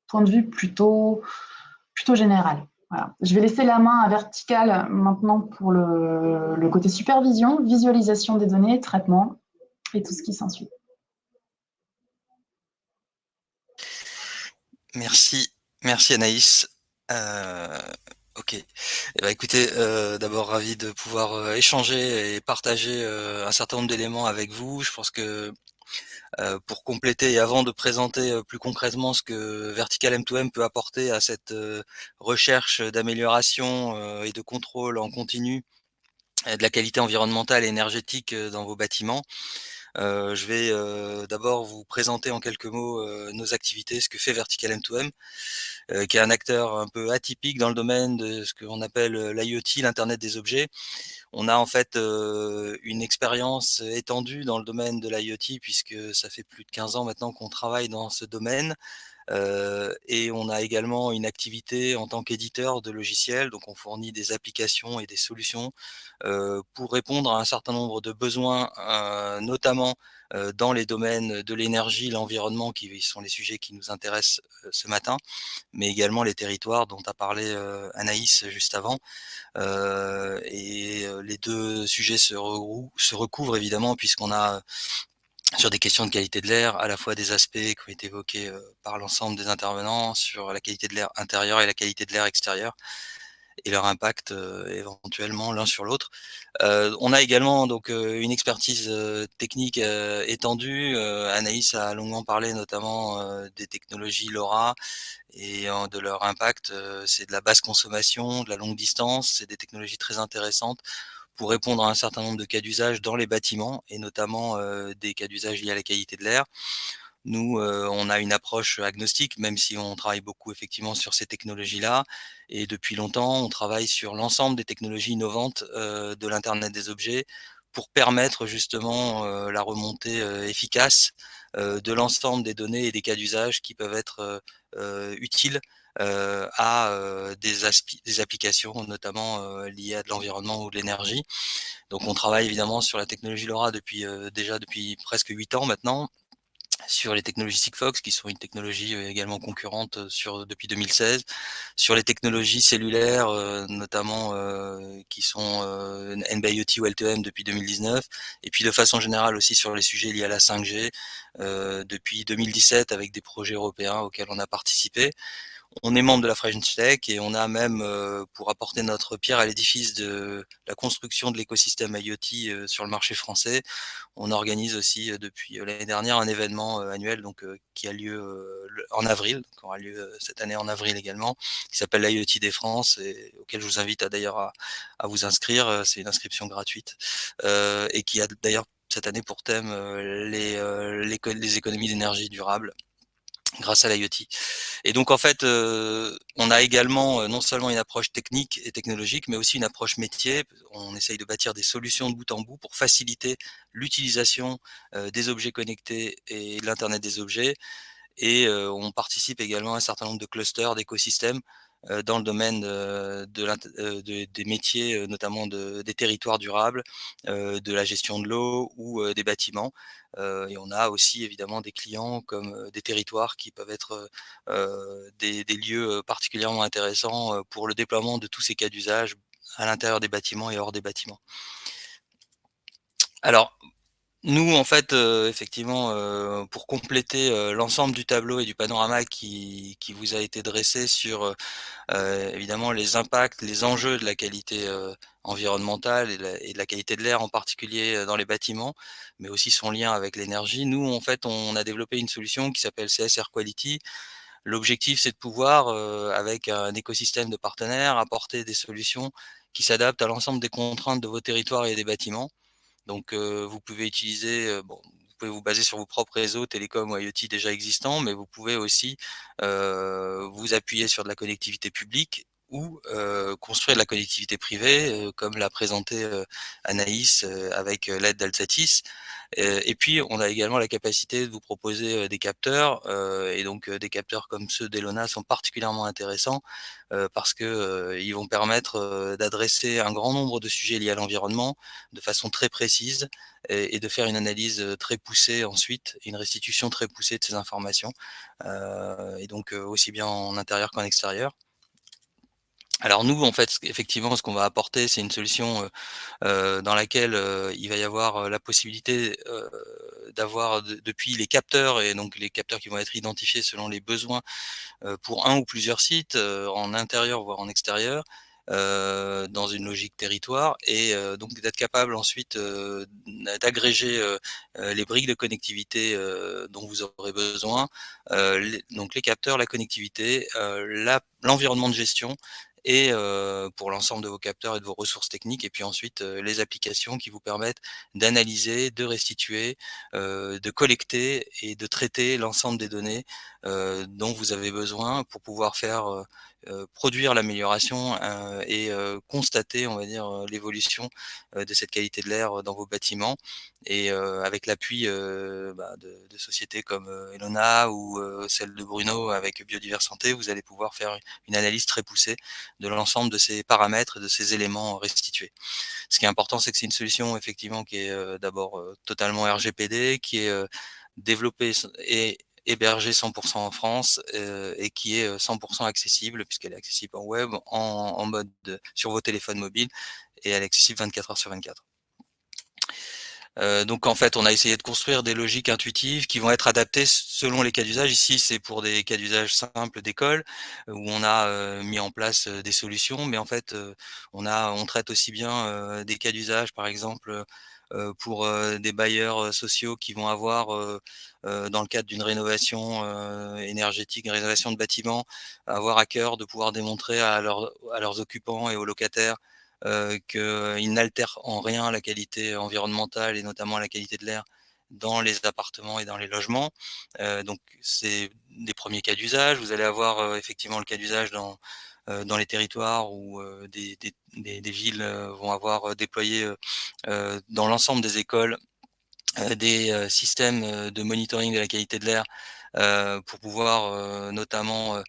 Speaker 4: point de vue plutôt général. Voilà. Je vais laisser la main à Vertical maintenant pour le côté supervision, visualisation des données, traitement et tout ce qui s'ensuit.
Speaker 1: Merci, merci Anaïs. Ok. Eh ben, écoutez, d'abord ravi de pouvoir échanger et partager un certain nombre d'éléments avec vous. Je pense que pour compléter et avant de présenter plus concrètement ce que Vertical M2M peut apporter à cette recherche d'amélioration et de contrôle en continu de la qualité environnementale et énergétique dans vos bâtiments, je vais d'abord vous présenter en quelques mots nos activités, ce que fait Vertical M2M, qui est un acteur un peu atypique dans le domaine de ce qu'on appelle l'IoT, l'Internet des objets. On a en fait une expérience étendue dans le domaine de l'IoT puisque ça fait plus de 15 ans maintenant qu'on travaille dans ce domaine. Et on a également une activité en tant qu'éditeur de logiciels, donc on fournit des applications et des solutions pour répondre à un certain nombre de besoins, notamment dans les domaines de l'énergie, l'environnement, qui sont les sujets qui nous intéressent ce matin, mais également les territoires dont a parlé Anaïs juste avant. Les deux sujets se recouvrent évidemment puisqu'on a sur des questions de qualité de l'air, à la fois des aspects qui ont été évoqués par l'ensemble des intervenants sur la qualité de l'air intérieur et la qualité de l'air extérieur. et leur impact éventuellement l'un sur l'autre. On a également donc une expertise technique étendue. Anaïs a longuement parlé notamment des technologies LoRa et de leur impact. C'est de la basse consommation, de la longue distance, c'est des technologies très intéressantes pour répondre à un certain nombre de cas d'usage dans les bâtiments et notamment des cas d'usage liés à la qualité de l'air. Nous, on a une approche agnostique, même si on travaille beaucoup effectivement sur ces technologies-là. Et depuis longtemps, on travaille sur l'ensemble des technologies innovantes de l'internet des objets pour permettre justement la remontée efficace de l'ensemble des données et des cas d'usage qui peuvent être utiles à des applications, notamment liées à de l'environnement ou de l'énergie. Donc on travaille évidemment sur la technologie LoRa depuis déjà depuis presque 8 ans maintenant, sur les technologies Sigfox, qui sont une technologie également concurrente depuis 2016, sur les technologies cellulaires, notamment qui sont NB-IoT ou LTE-M depuis 2019, et puis de façon générale aussi sur les sujets liés à la 5G depuis 2017 avec des projets européens auxquels on a participé. On est membre de la French Tech et on a même, pour apporter notre pierre à l'édifice de la construction de l'écosystème IoT sur le marché français, on organise aussi depuis l'année dernière un événement annuel donc qui a lieu en avril, qui aura lieu cette année en avril également, qui s'appelle l'IoT des France et auquel je vous invite d'ailleurs à vous inscrire. C'est une inscription gratuite et qui a d'ailleurs cette année pour thème les économies d'énergie durables grâce à l'IoT. Et donc en fait, on a également non seulement une approche technique et technologique, mais aussi une approche métier. On essaye de bâtir des solutions de bout en bout pour faciliter l'utilisation des objets connectés et de l'internet des objets. Et on participe également à un certain nombre de clusters, d'écosystèmes dans le domaine des métiers, notamment des territoires durables, de la gestion de l'eau ou des bâtiments. Et on a aussi évidemment des clients comme des territoires qui peuvent être des lieux particulièrement intéressants pour le déploiement de tous ces cas d'usage à l'intérieur des bâtiments et hors des bâtiments. Alors, nous, en fait, effectivement, pour compléter l'ensemble du tableau et du panorama qui vous a été dressé sur évidemment les impacts, les enjeux de la qualité environnementale et de la qualité de l'air en particulier dans les bâtiments, mais aussi son lien avec l'énergie. Nous, en fait, on a développé une solution qui s'appelle CS Air Quality. L'objectif, c'est de pouvoir, avec un écosystème de partenaires, apporter des solutions qui s'adaptent à l'ensemble des contraintes de vos territoires et des bâtiments. Donc, vous pouvez utiliser, vous pouvez vous baser sur vos propres réseaux télécoms ou IoT déjà existants, mais vous pouvez aussi vous appuyer sur de la connectivité publique ou construire de la connectivité privée, comme l'a présenté Anaïs avec l'aide d'Alsatis. Et puis, on a également la capacité de vous proposer des capteurs, et donc des capteurs comme ceux d'Elona sont particulièrement intéressants parce que ils vont permettre d'adresser un grand nombre de sujets liés à l'environnement de façon très précise et de faire une analyse très poussée ensuite, une restitution très poussée de ces informations, et donc aussi bien en intérieur qu'en extérieur. Alors nous, en fait, effectivement, ce qu'on va apporter, c'est une solution dans laquelle il va y avoir la possibilité d'avoir depuis les capteurs et donc les capteurs qui vont être identifiés selon les besoins pour un ou plusieurs sites en intérieur voire en extérieur. Dans une logique territoire et donc d'être capable ensuite d'agréger les briques de connectivité dont vous aurez besoin, donc les capteurs, la connectivité, l'environnement de gestion et pour l'ensemble de vos capteurs et de vos ressources techniques et puis ensuite les applications qui vous permettent d'analyser, de restituer, de collecter et de traiter l'ensemble des données dont vous avez besoin pour pouvoir faire produire l'amélioration et constater, on va dire, l'évolution de cette qualité de l'air dans vos bâtiments et avec l'appui de sociétés comme Elona ou celle de Bruno avec Biodivers Santé, vous allez pouvoir faire une analyse très poussée de l'ensemble de ces paramètres et de ces éléments restitués. Ce qui est important, c'est que c'est une solution effectivement qui est d'abord totalement RGPD, qui est développée et hébergée 100% en France et qui est 100% accessible puisqu'elle est accessible en web, en mode sur vos téléphones mobiles et elle est accessible 24 heures sur 24. Donc en fait, on a essayé de construire des logiques intuitives qui vont être adaptées selon les cas d'usage. Ici, c'est pour des cas d'usage simples d'école, où on a mis en place des solutions, mais en fait, on traite aussi bien des cas d'usage, par exemple, pour des bailleurs sociaux qui vont avoir, dans le cadre d'une rénovation énergétique, une rénovation de bâtiments, avoir à cœur de pouvoir démontrer à leurs occupants et aux locataires qu'ils n'altèrent en rien la qualité environnementale et notamment la qualité de l'air dans les appartements et dans les logements. Donc c'est des premiers cas d'usage. Vous allez avoir effectivement le cas d'usage dans les territoires où des villes vont avoir déployé dans l'ensemble des écoles des systèmes de monitoring de la qualité de l'air pour pouvoir notamment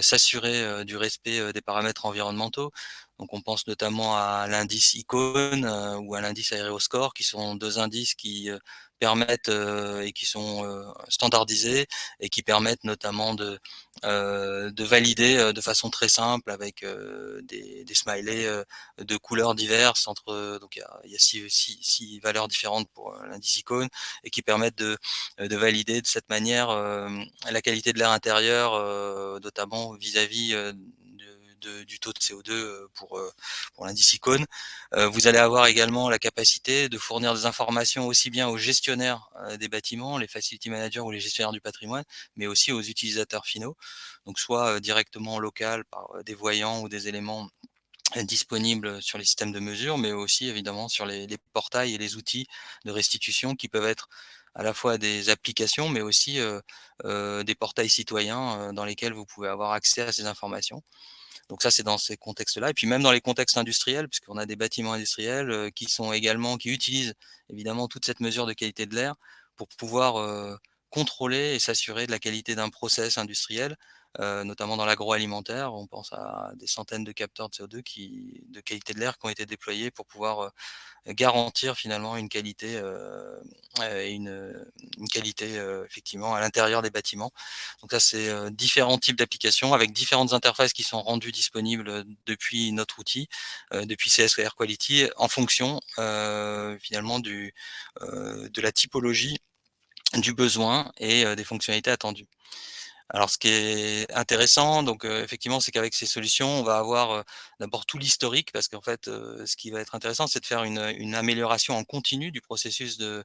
Speaker 1: s'assurer du respect des paramètres environnementaux. Donc on pense notamment à l'indice Icon ou à l'indice Aeroscore, qui sont 2 indices qui permettent et qui sont standardisés et qui permettent notamment de valider de façon très simple avec des smileys de couleurs diverses entre donc il y a 6 valeurs différentes pour l'indice Icon et qui permettent de valider de cette manière la qualité de l'air intérieur, notamment vis-à-vis du taux de CO2 pour l'indice Icon. Vous allez avoir également la capacité de fournir des informations aussi bien aux gestionnaires des bâtiments, les facility managers ou les gestionnaires du patrimoine, mais aussi aux utilisateurs finaux. Donc soit directement local par des voyants ou des éléments disponibles sur les systèmes de mesure, mais aussi évidemment sur les portails et les outils de restitution qui peuvent être à la fois des applications, mais aussi des portails citoyens dans lesquels vous pouvez avoir accès à ces informations. Donc ça, c'est dans ces contextes-là. Et puis même dans les contextes industriels, puisqu'on a des bâtiments industriels qui utilisent évidemment toute cette mesure de qualité de l'air pour pouvoir contrôler et s'assurer de la qualité d'un process industriel, notamment dans l'agroalimentaire. On pense à des centaines de capteurs de CO2 de qualité de l'air qui ont été déployés pour pouvoir garantir finalement une qualité et une qualité effectivement à l'intérieur des bâtiments. Donc ça, c'est différents types d'applications avec différentes interfaces qui sont rendues disponibles depuis notre outil, depuis CS Air Quality, en fonction finalement de la typologie du besoin et des fonctionnalités attendues. Alors ce qui est intéressant, donc effectivement, c'est qu'avec ces solutions, on va avoir, d'abord tout l'historique parce qu'en fait, ce qui va être intéressant, c'est de faire une amélioration en continu du processus de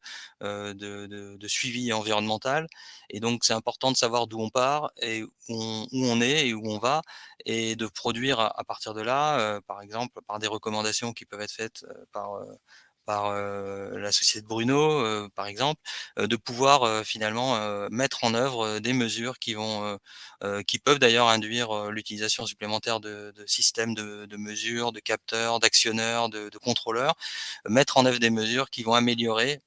Speaker 1: suivi environnemental et donc c'est important de savoir d'où on part et où on est et où on va et de produire à partir de là, par exemple, par des recommandations qui peuvent être faites, par la société de Bruno, par exemple, de pouvoir, finalement, mettre en œuvre, des mesures qui peuvent d'ailleurs induire, l'utilisation supplémentaire de systèmes de mesure, de capteurs, d'actionneurs, de contrôleurs. Mettre en œuvre des mesures qui vont améliorer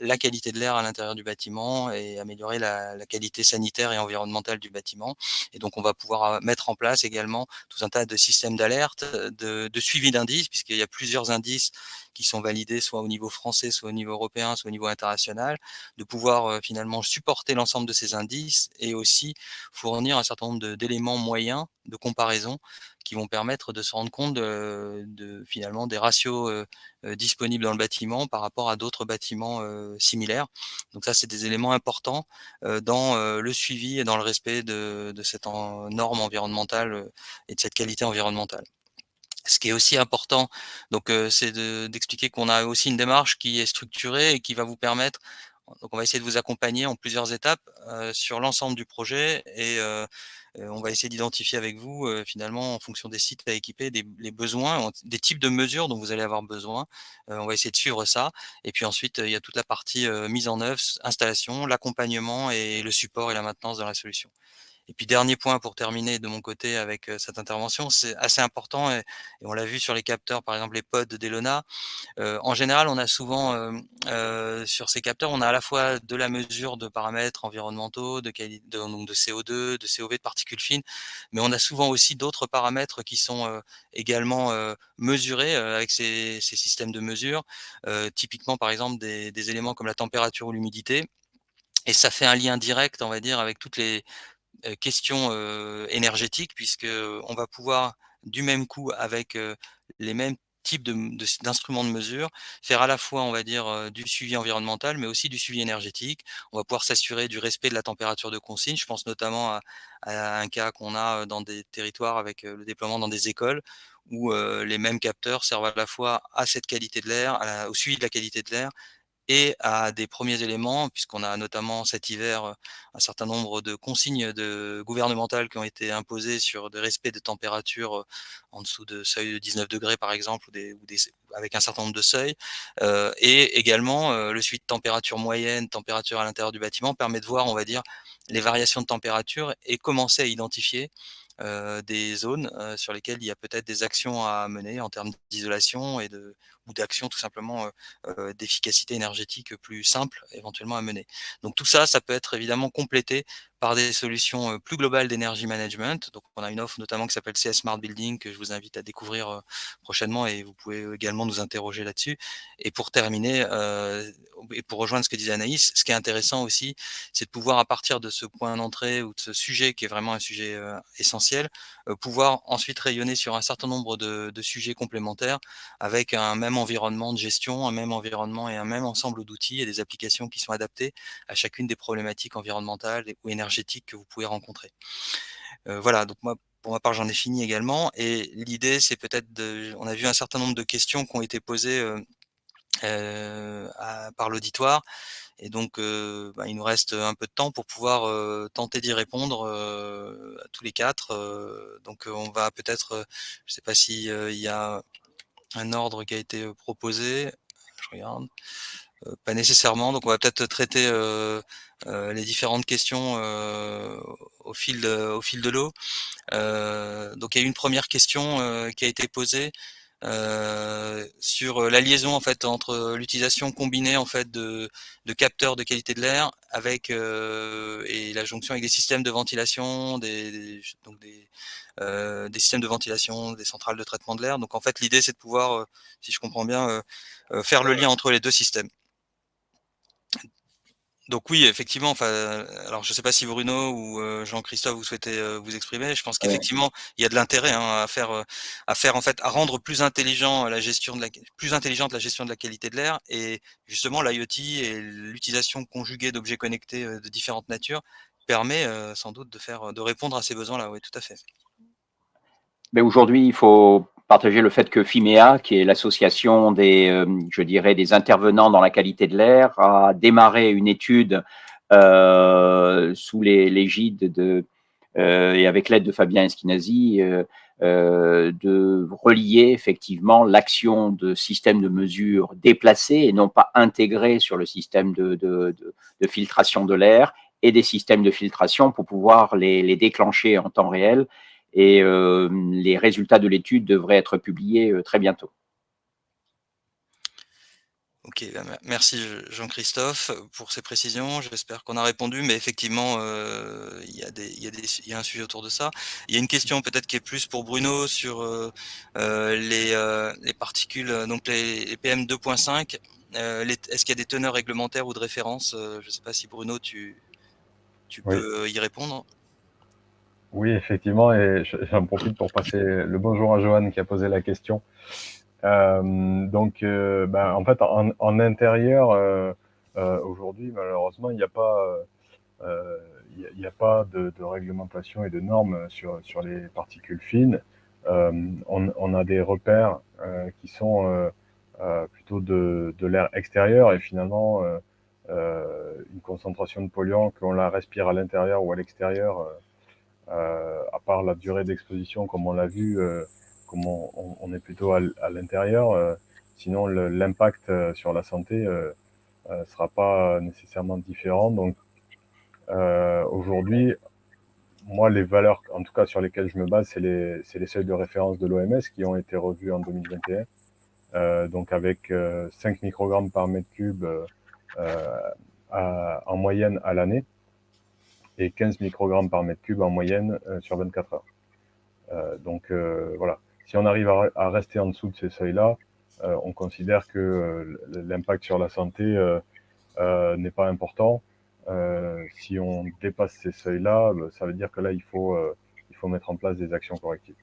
Speaker 1: la qualité de l'air à l'intérieur du bâtiment et améliorer la qualité sanitaire et environnementale du bâtiment. Et donc, on va pouvoir mettre en place également tout un tas de systèmes d'alerte, de suivi d'indices, puisqu'il y a plusieurs indices qui sont validés soit au niveau français, soit au niveau européen, soit au niveau international, de pouvoir finalement supporter l'ensemble de ces indices et aussi fournir un certain nombre d'éléments moyens de comparaison qui vont permettre de se rendre compte finalement des ratios disponibles dans le bâtiment par rapport à d'autres bâtiments similaires. Donc ça, c'est des éléments importants dans le suivi et dans le respect de cette norme environnementale et de cette qualité environnementale. Ce qui est aussi important, donc c'est d'expliquer qu'on a aussi une démarche qui est structurée et qui va vous permettre donc on va essayer de vous accompagner en plusieurs étapes, sur l'ensemble du projet et on va essayer d'identifier avec vous, finalement, en fonction des sites à équiper, les besoins, des types de mesures dont vous allez avoir besoin. On va essayer de suivre ça et puis ensuite, il y a toute la partie, mise en œuvre, installation, l'accompagnement et le support et la maintenance de la solution. Et puis dernier point pour terminer de mon côté avec, cette intervention, c'est assez important et on l'a vu sur les capteurs, par exemple les pods d'Elona. En général, on a souvent, sur ces capteurs, on a à la fois de la mesure de paramètres environnementaux, donc de CO2, de COV, de particules fines, mais on a souvent aussi d'autres paramètres qui sont, également, mesurés, avec ces systèmes de mesure. Typiquement, par exemple, des éléments comme la température ou l'humidité et ça fait un lien direct, on va dire, avec toutes les questions énergétiques puisque on va pouvoir du même coup avec les mêmes types d'instruments de mesure, faire à la fois, on va dire, du suivi environnemental, mais aussi du suivi énergétique. On va pouvoir s'assurer du respect de la température de consigne. Je pense notamment à un cas qu'on a dans des territoires avec le déploiement dans des écoles où les mêmes capteurs servent à la fois à cette qualité de l'air, au suivi de la qualité de l'air et à des premiers éléments, puisqu'on a notamment cet hiver un certain nombre de consignes gouvernementales qui ont été imposées sur le respect de températures en dessous de seuil de 19 degrés par exemple, avec un certain nombre de seuils. Et également le suivi de température moyenne, température à l'intérieur du bâtiment permet de voir, on va dire, les variations de température et commencer à identifier des zones sur lesquelles il y a peut-être des actions à mener en termes d'isolation ou d'actions tout simplement d'efficacité énergétique plus simple éventuellement à mener. Donc tout ça, ça peut être évidemment complété par des solutions plus globales d'énergie management. Donc on a une offre notamment qui s'appelle CS Smart Building que je vous invite à découvrir prochainement et vous pouvez également nous interroger là-dessus. Et pour terminer, et pour rejoindre ce que disait Anaïs, ce qui est intéressant aussi, c'est de pouvoir à partir de ce point d'entrée ou de ce sujet qui est vraiment un sujet essentiel, pouvoir ensuite rayonner sur un certain nombre de sujets complémentaires avec un même environnement de gestion, un même environnement et un même ensemble d'outils et des applications qui sont adaptées à chacune des problématiques environnementales ou énergétiques que vous pouvez rencontrer. Voilà, donc moi, pour ma part, j'en ai fini également et l'idée, c'est peut-être on a vu un certain nombre de questions qui ont été posées par l'auditoire et donc il nous reste un peu de temps pour pouvoir tenter d'y répondre à tous les quatre. Donc on va peut-être, je ne sais pas si il y a un ordre qui a été proposé. Je regarde. Pas nécessairement, donc on va peut-être traiter les différentes questions au fil de l'eau. Donc il y a eu une première question qui a été posée sur la liaison en fait entre l'utilisation combinée en fait de capteurs de qualité de l'air avec et la jonction avec des systèmes de ventilation, des systèmes de ventilation, des centrales de traitement de l'air. Donc en fait l'idée c'est de pouvoir, si je comprends bien, faire le lien entre les deux systèmes. Donc oui, effectivement, enfin, alors je ne sais pas si Bruno ou Jean-Christophe vous souhaitez vous exprimer. Je pense
Speaker 3: Ouais.
Speaker 1: qu'effectivement, il y a de l'intérêt hein, à faire en fait, à rendre plus intelligent plus intelligente la gestion de la qualité de l'air et justement l'IoT et l'utilisation conjuguée d'objets connectés de différentes natures permet sans doute de répondre à ces besoins-là. Oui, tout à fait.
Speaker 3: Mais aujourd'hui, il faut partager le fait que FIMEA, qui est l'association je dirais, des intervenants dans la qualité de l'air, a démarré une étude sous l'égide et avec l'aide de Fabien Esquinasi, de relier effectivement l'action de systèmes de mesure déplacés et non pas intégrés sur le système de filtration de l'air et des systèmes de filtration pour pouvoir les déclencher en temps réel. Et les résultats de l'étude devraient être publiés très bientôt.
Speaker 1: Ok, merci Jean-Christophe pour ces précisions. J'espère qu'on a répondu, mais effectivement, il y a un sujet autour de ça. Il y a une question peut-être qui est plus pour Bruno sur les particules, donc les PM 2.5. Est-ce qu'il y a des teneurs réglementaires ou de référence? Je ne sais pas si Bruno, tu
Speaker 2: Oui.
Speaker 1: peux y répondre.
Speaker 2: Oui, effectivement, et j'en profite pour passer le bonjour à Johan qui a posé la question. En fait, en intérieur, aujourd'hui, malheureusement, il n'y a pas, il y a pas de réglementation et de normes sur les particules fines. On a des repères qui sont plutôt de l'air extérieur et finalement, une concentration de polluants, qu'on la respire à l'intérieur ou à l'extérieur, à part la durée d'exposition, comme on l'a vu, comme on est plutôt à l'intérieur, sinon l'impact sur la santé sera pas nécessairement différent. Donc aujourd'hui, moi, les valeurs, en tout cas sur lesquelles je me base, c'est les seuils de référence de l'OMS qui ont été revus en 2021, donc avec 5 microgrammes par mètre cube en moyenne à l'année et 15 microgrammes par mètre cube en moyenne sur 24 heures. Voilà, si on arrive à rester en dessous de ces seuils-là, on considère que l'impact sur la santé n'est pas important. Si on dépasse ces seuils-là, ça veut dire que là, il faut mettre en place des actions correctives.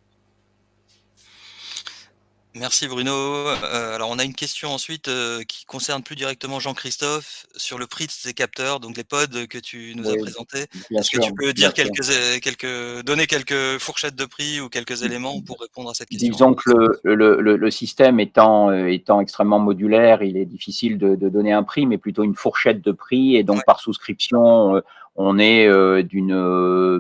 Speaker 1: Merci Bruno. Alors on a une question ensuite, qui concerne plus directement Jean-Christophe sur le prix de ces capteurs, donc les pods que tu nous as
Speaker 3: Oui,
Speaker 1: présentés.
Speaker 3: bien
Speaker 1: Est-ce que
Speaker 3: sûr,
Speaker 1: tu peux
Speaker 3: bien
Speaker 1: dire
Speaker 3: sûr.
Speaker 1: donner quelques fourchettes de prix ou quelques éléments pour répondre à cette question?
Speaker 3: Disons que le système étant extrêmement modulaire, il est difficile de donner un prix, mais plutôt une fourchette de prix. Et donc,
Speaker 1: Ouais,
Speaker 3: par souscription, on est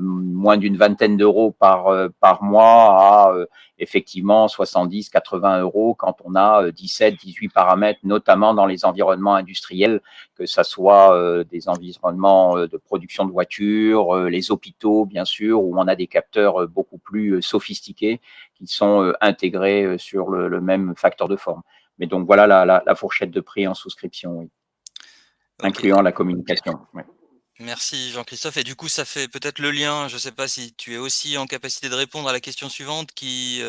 Speaker 3: moins d'une vingtaine d'euros par mois à effectivement 70, 80 euros quand on a 17, 18 paramètres, notamment dans les environnements industriels, que ça soit des environnements de production de voitures, les hôpitaux, bien sûr, où on a des capteurs beaucoup plus sophistiqués qui sont intégrés sur le même facteur de forme. Mais donc voilà la fourchette de prix en souscription, oui,
Speaker 1: OK.
Speaker 3: incluant la communication. Ouais.
Speaker 1: Merci Jean-Christophe et du coup ça fait peut-être le lien, je ne sais pas si tu es aussi en capacité de répondre à la question suivante qui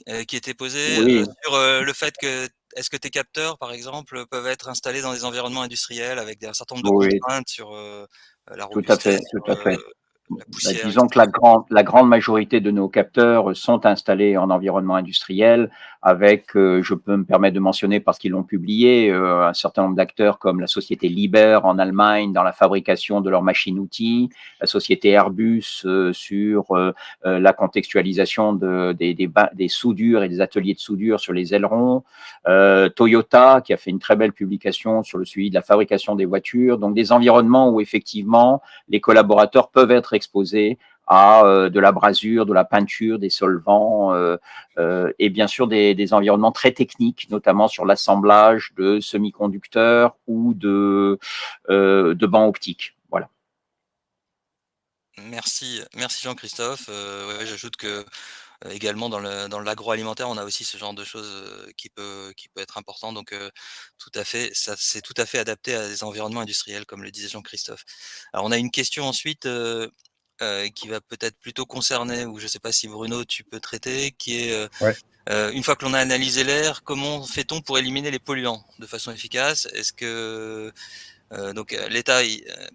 Speaker 1: était posée,
Speaker 3: Oui,
Speaker 1: sur, le fait que est-ce que tes capteurs, par exemple, peuvent être installés dans des environnements industriels avec un certain nombre de
Speaker 3: oui,
Speaker 1: contraintes sur, la
Speaker 3: tout à fait,
Speaker 1: robustesse, sur,
Speaker 3: tout à fait.
Speaker 1: la
Speaker 3: Bah,
Speaker 1: poussière et
Speaker 3: disons que
Speaker 1: cetera?
Speaker 3: la grande majorité de nos capteurs sont installés en environnement industriel avec, je peux me permettre de mentionner parce qu'ils l'ont publié, un certain nombre d'acteurs comme la société Liebherr en Allemagne dans la fabrication de leurs machines-outils, la société Airbus sur la contextualisation des soudures et des ateliers de soudure sur les ailerons, Toyota qui a fait une très belle publication sur le suivi de la fabrication des voitures, donc des environnements où effectivement les collaborateurs peuvent être exposés à de la brasure, de la peinture, des solvants et bien sûr des environnements très techniques, notamment sur l'assemblage de semi-conducteurs ou de bancs optiques. Voilà.
Speaker 1: Merci Jean-Christophe, ouais, j'ajoute que, également dans l'agroalimentaire, on a aussi ce genre de choses, qui peut être important donc tout à fait, ça c'est tout à fait adapté à des environnements industriels comme le disait Jean-Christophe. Alors on a une question ensuite, qui va peut-être plutôt concerner ou je ne sais pas si Bruno tu peux traiter, qui est,
Speaker 2: Ouais.
Speaker 1: une fois que l'on a analysé l'air, comment fait-on pour éliminer les polluants de façon efficace? Est-ce que, l'État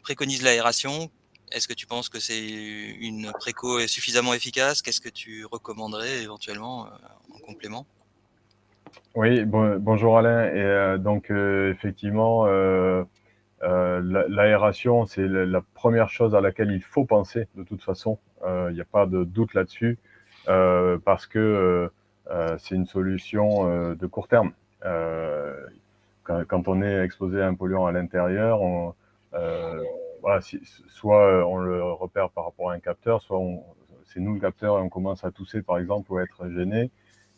Speaker 1: préconise l'aération. Est-ce que tu penses que c'est une préco est suffisamment efficace? Qu'est-ce que tu recommanderais éventuellement, en complément?
Speaker 2: Oui, bonjour Alain. Et donc effectivement, l'aération, c'est la première chose à laquelle il faut penser de toute façon. Il n'y a pas de doute là-dessus, parce que c'est une solution de court terme. Euh, quand on est exposé à un polluant à l'intérieur, voilà, soit on le repère par rapport à un capteur, soit c'est nous le capteur et on commence à tousser par exemple ou à être gêné.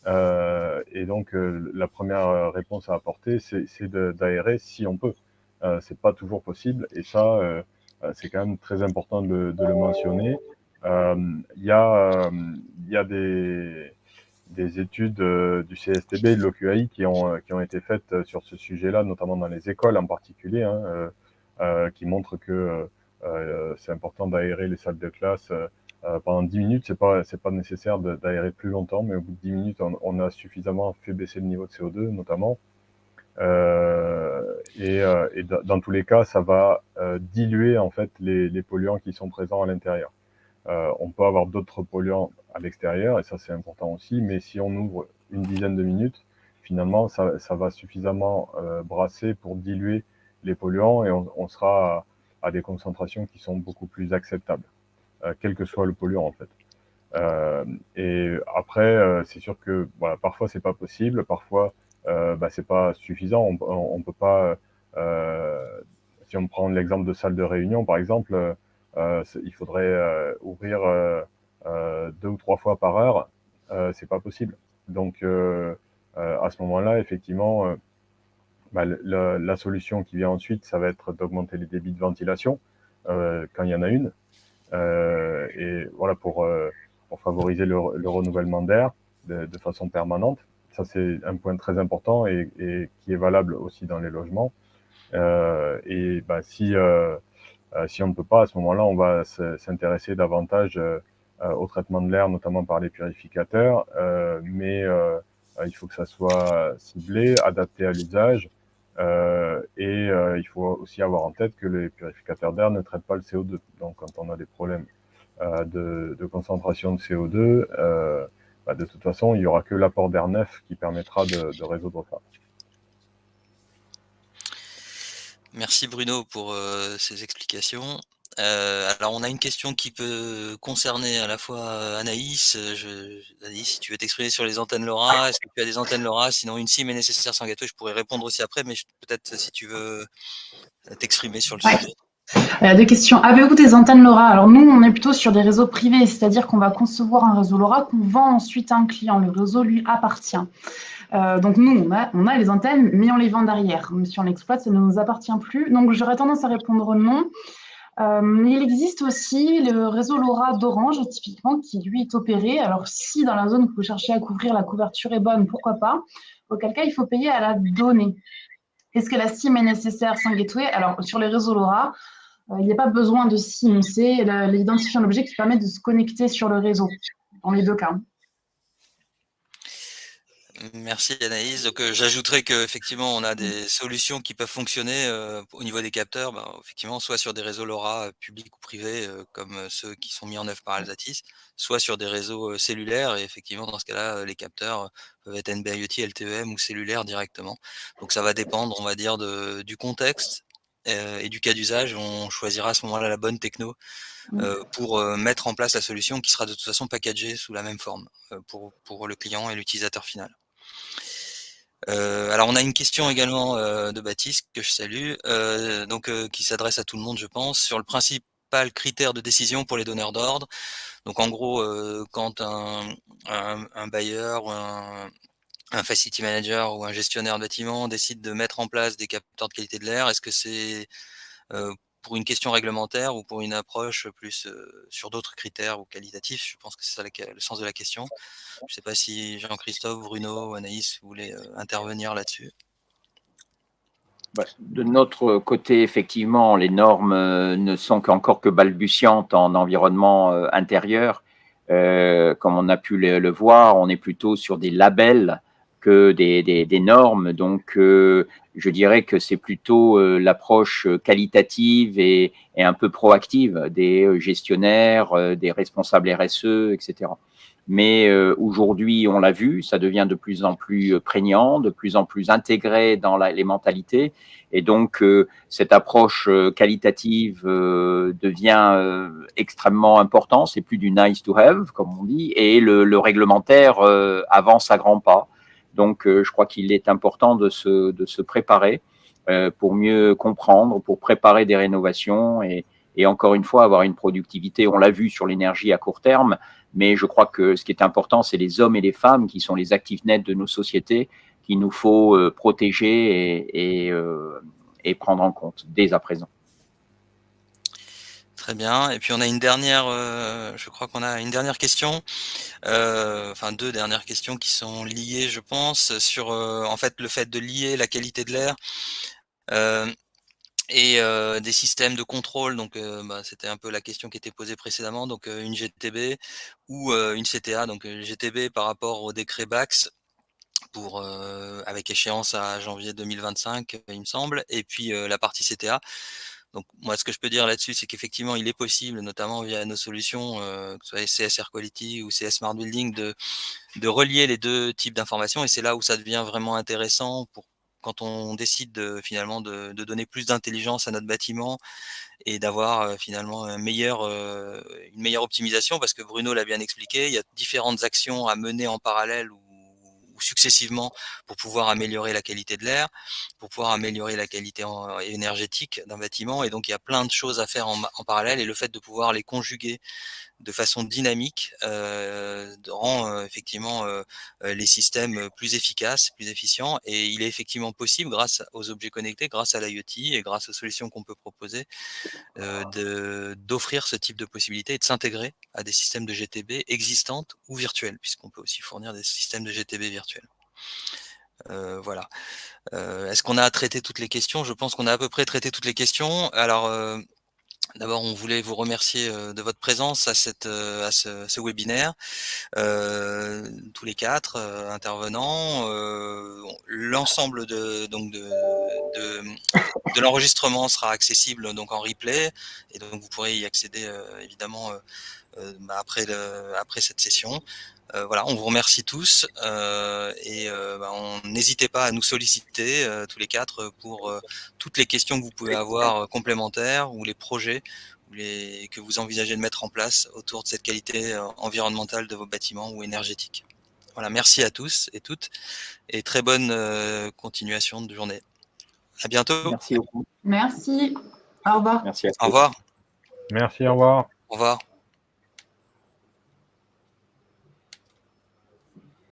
Speaker 2: Et donc la première réponse à apporter, c'est d'aérer si on peut. C'est pas toujours possible et ça, c'est quand même très important de le mentionner. Il y a, il y a des études du CSTB et de l'OQAI qui ont été faites sur ce sujet-là, notamment dans les écoles en particulier, hein, qui montrent que c'est important d'aérer les salles de classe pendant 10 minutes. C'est pas nécessaire d'aérer plus longtemps, mais au bout de 10 minutes, on a suffisamment fait baisser le niveau de CO2, notamment. Et dans tous les cas, ça va diluer en fait les polluants qui sont présents à l'intérieur. On peut avoir d'autres polluants à l'extérieur, et ça c'est important aussi, mais si on ouvre une dizaine de minutes, finalement ça va suffisamment brasser pour diluer les polluants et on sera à des concentrations qui sont beaucoup plus acceptables, quel que soit le polluant en fait. Et après, c'est sûr que voilà, parfois c'est pas possible, parfois c'est pas suffisant. On peut pas. Si on prend l'exemple de salle de réunion, par exemple, il faudrait ouvrir 2 ou 3 fois par heure. C'est pas possible. Donc à ce moment-là, effectivement, la solution qui vient ensuite, ça va être d'augmenter les débits de ventilation quand il y en a une. Et voilà pour favoriser le renouvellement d'air de façon permanente. Ça, c'est un point très important et qui est valable aussi dans les logements. Et si on ne peut pas, à ce moment-là, on va s'intéresser davantage au traitement de l'air, notamment par les purificateurs. Mais il faut que ça soit ciblé, adapté à l'usage. Il faut aussi avoir en tête que les purificateurs d'air ne traitent pas le CO2. Donc, quand on a des problèmes de concentration de CO2, de toute façon, il n'y aura que l'apport d'air neuf qui permettra de résoudre ça.
Speaker 1: Merci Bruno pour ces explications. Alors on a une question qui peut concerner à la fois Anaïs. Anaïs, si tu veux t'exprimer sur les antennes LoRa, est-ce que tu as des antennes LoRa? Sinon une SIM est nécessaire sans gateway, je pourrais répondre aussi après, mais peut-être si tu veux t'exprimer sur le
Speaker 4: Ouais.
Speaker 1: sujet.
Speaker 4: Deux questions. Avez-vous des antennes LoRa? Alors nous, on est plutôt sur des réseaux privés, c'est-à-dire qu'on va concevoir un réseau LoRa qu'on vend ensuite à un client. Le réseau lui appartient. Donc nous, on a les antennes, mais on les vend derrière. Si on l'exploite, ça ne nous appartient plus. Donc j'aurais tendance à répondre non. Il existe aussi le réseau LoRa d'Orange, typiquement, qui lui est opéré. Alors si dans la zone que vous cherchez à couvrir, la couverture est bonne, pourquoi pas? Auquel cas, il faut payer à la donnée. Est-ce que la SIM est nécessaire sans gateway? Alors sur les réseaux LoRa, il n'y a pas besoin de SIM, c'est l'identifiant d'objet qui permet de se connecter sur le réseau, dans les deux cas.
Speaker 1: Merci Anaïs. Donc j'ajouterais qu'effectivement on a des solutions qui peuvent fonctionner au niveau des capteurs, effectivement soit sur des réseaux LoRa publics ou privés comme ceux qui sont mis en œuvre par Alsatis, soit sur des réseaux cellulaires et effectivement dans ce cas-là les capteurs peuvent être NB-IoT, LTE-M ou cellulaires directement. Donc ça va dépendre, on va dire, du contexte et du cas d'usage. On choisira à ce moment-là la bonne techno pour mettre en place la solution qui sera de toute façon packagée sous la même forme pour le client et l'utilisateur final. Alors on a une question également de Baptiste que je salue, qui s'adresse à tout le monde je pense, sur le principal critère de décision pour les donneurs d'ordre. Donc en gros, quand un bailleur ou un facility manager ou un gestionnaire de bâtiment décide de mettre en place des capteurs de qualité de l'air, est-ce que c'est pour une question réglementaire ou pour une approche plus sur d'autres critères ou qualitatifs? Je pense que c'est ça le sens de la question. Je ne sais pas si Jean-Christophe, Bruno ou Anaïs voulaient intervenir là-dessus.
Speaker 3: De notre côté, effectivement, les normes ne sont qu'encore que balbutiantes en environnement intérieur. Comme on a pu le voir, on est plutôt sur des labels que des normes. Donc, je dirais que c'est plutôt l'approche qualitative et un peu proactive des gestionnaires, des responsables RSE, etc. Mais aujourd'hui, on l'a vu, ça devient de plus en plus prégnant, de plus en plus intégré dans les mentalités. Et donc, cette approche qualitative devient extrêmement important. C'est plus du nice to have, comme on dit, et le réglementaire avance à grands pas. Donc, je crois qu'il est important de se préparer pour mieux comprendre, pour préparer des rénovations et encore une fois, avoir une productivité. On l'a vu sur l'énergie à court terme, mais je crois que ce qui est important, c'est les hommes et les femmes qui sont les actifs nets de nos sociétés qu'il nous faut protéger et prendre en compte dès à présent.
Speaker 1: Très bien. Et puis on a une dernière, je crois qu'on a une dernière question, enfin deux dernières questions qui sont liées, je pense, sur en fait le fait de lier la qualité de l'air et des systèmes de contrôle. Donc c'était un peu la question qui était posée précédemment. Donc une GTB ou une CTA. Donc GTB par rapport au décret BAX pour avec échéance à janvier 2025, il me semble, et puis la partie CTA. Donc moi, ce que je peux dire là-dessus, c'est qu'effectivement, il est possible, notamment via nos solutions, que ce soit CS Air Quality ou CS Smart Building, de relier les deux types d'informations. Et c'est là où ça devient vraiment intéressant pour quand on décide finalement de donner plus d'intelligence à notre bâtiment et d'avoir finalement une meilleure optimisation, parce que Bruno l'a bien expliqué, il y a différentes actions à mener en parallèle ou successivement pour pouvoir améliorer la qualité de l'air, pour pouvoir améliorer la qualité énergétique d'un bâtiment. Et donc, il y a plein de choses à faire en parallèle, et le fait de pouvoir les conjuguer de façon dynamique rend effectivement les systèmes plus efficaces, plus efficients. Et il est effectivement possible, grâce aux objets connectés, grâce à l'IoT et grâce aux solutions qu'on peut proposer, d'offrir ce type de possibilités et de s'intégrer à des systèmes de GTB existantes ou virtuels, puisqu'on peut aussi fournir des systèmes de GTB virtuels. Voilà. Est-ce qu'on a traité toutes les questions? Je pense qu'on a à peu près traité toutes les questions. Alors, d'abord, on voulait vous remercier de votre présence à ce webinaire, tous les quatre intervenants. L'ensemble de l'enregistrement sera accessible donc en replay, et donc vous pourrez y accéder évidemment après cette session. Voilà, on vous remercie tous n'hésitez pas à nous solliciter tous les 4 pour toutes les questions que vous pouvez avoir complémentaires ou les projets que vous envisagez de mettre en place autour de cette qualité environnementale de vos bâtiments ou énergétique. Voilà, merci à tous et toutes et très bonne continuation de journée. À bientôt.
Speaker 3: Merci beaucoup.
Speaker 4: Merci. Au revoir.
Speaker 3: Merci à tous.
Speaker 1: Au revoir.
Speaker 2: Merci, au revoir.
Speaker 1: Au revoir.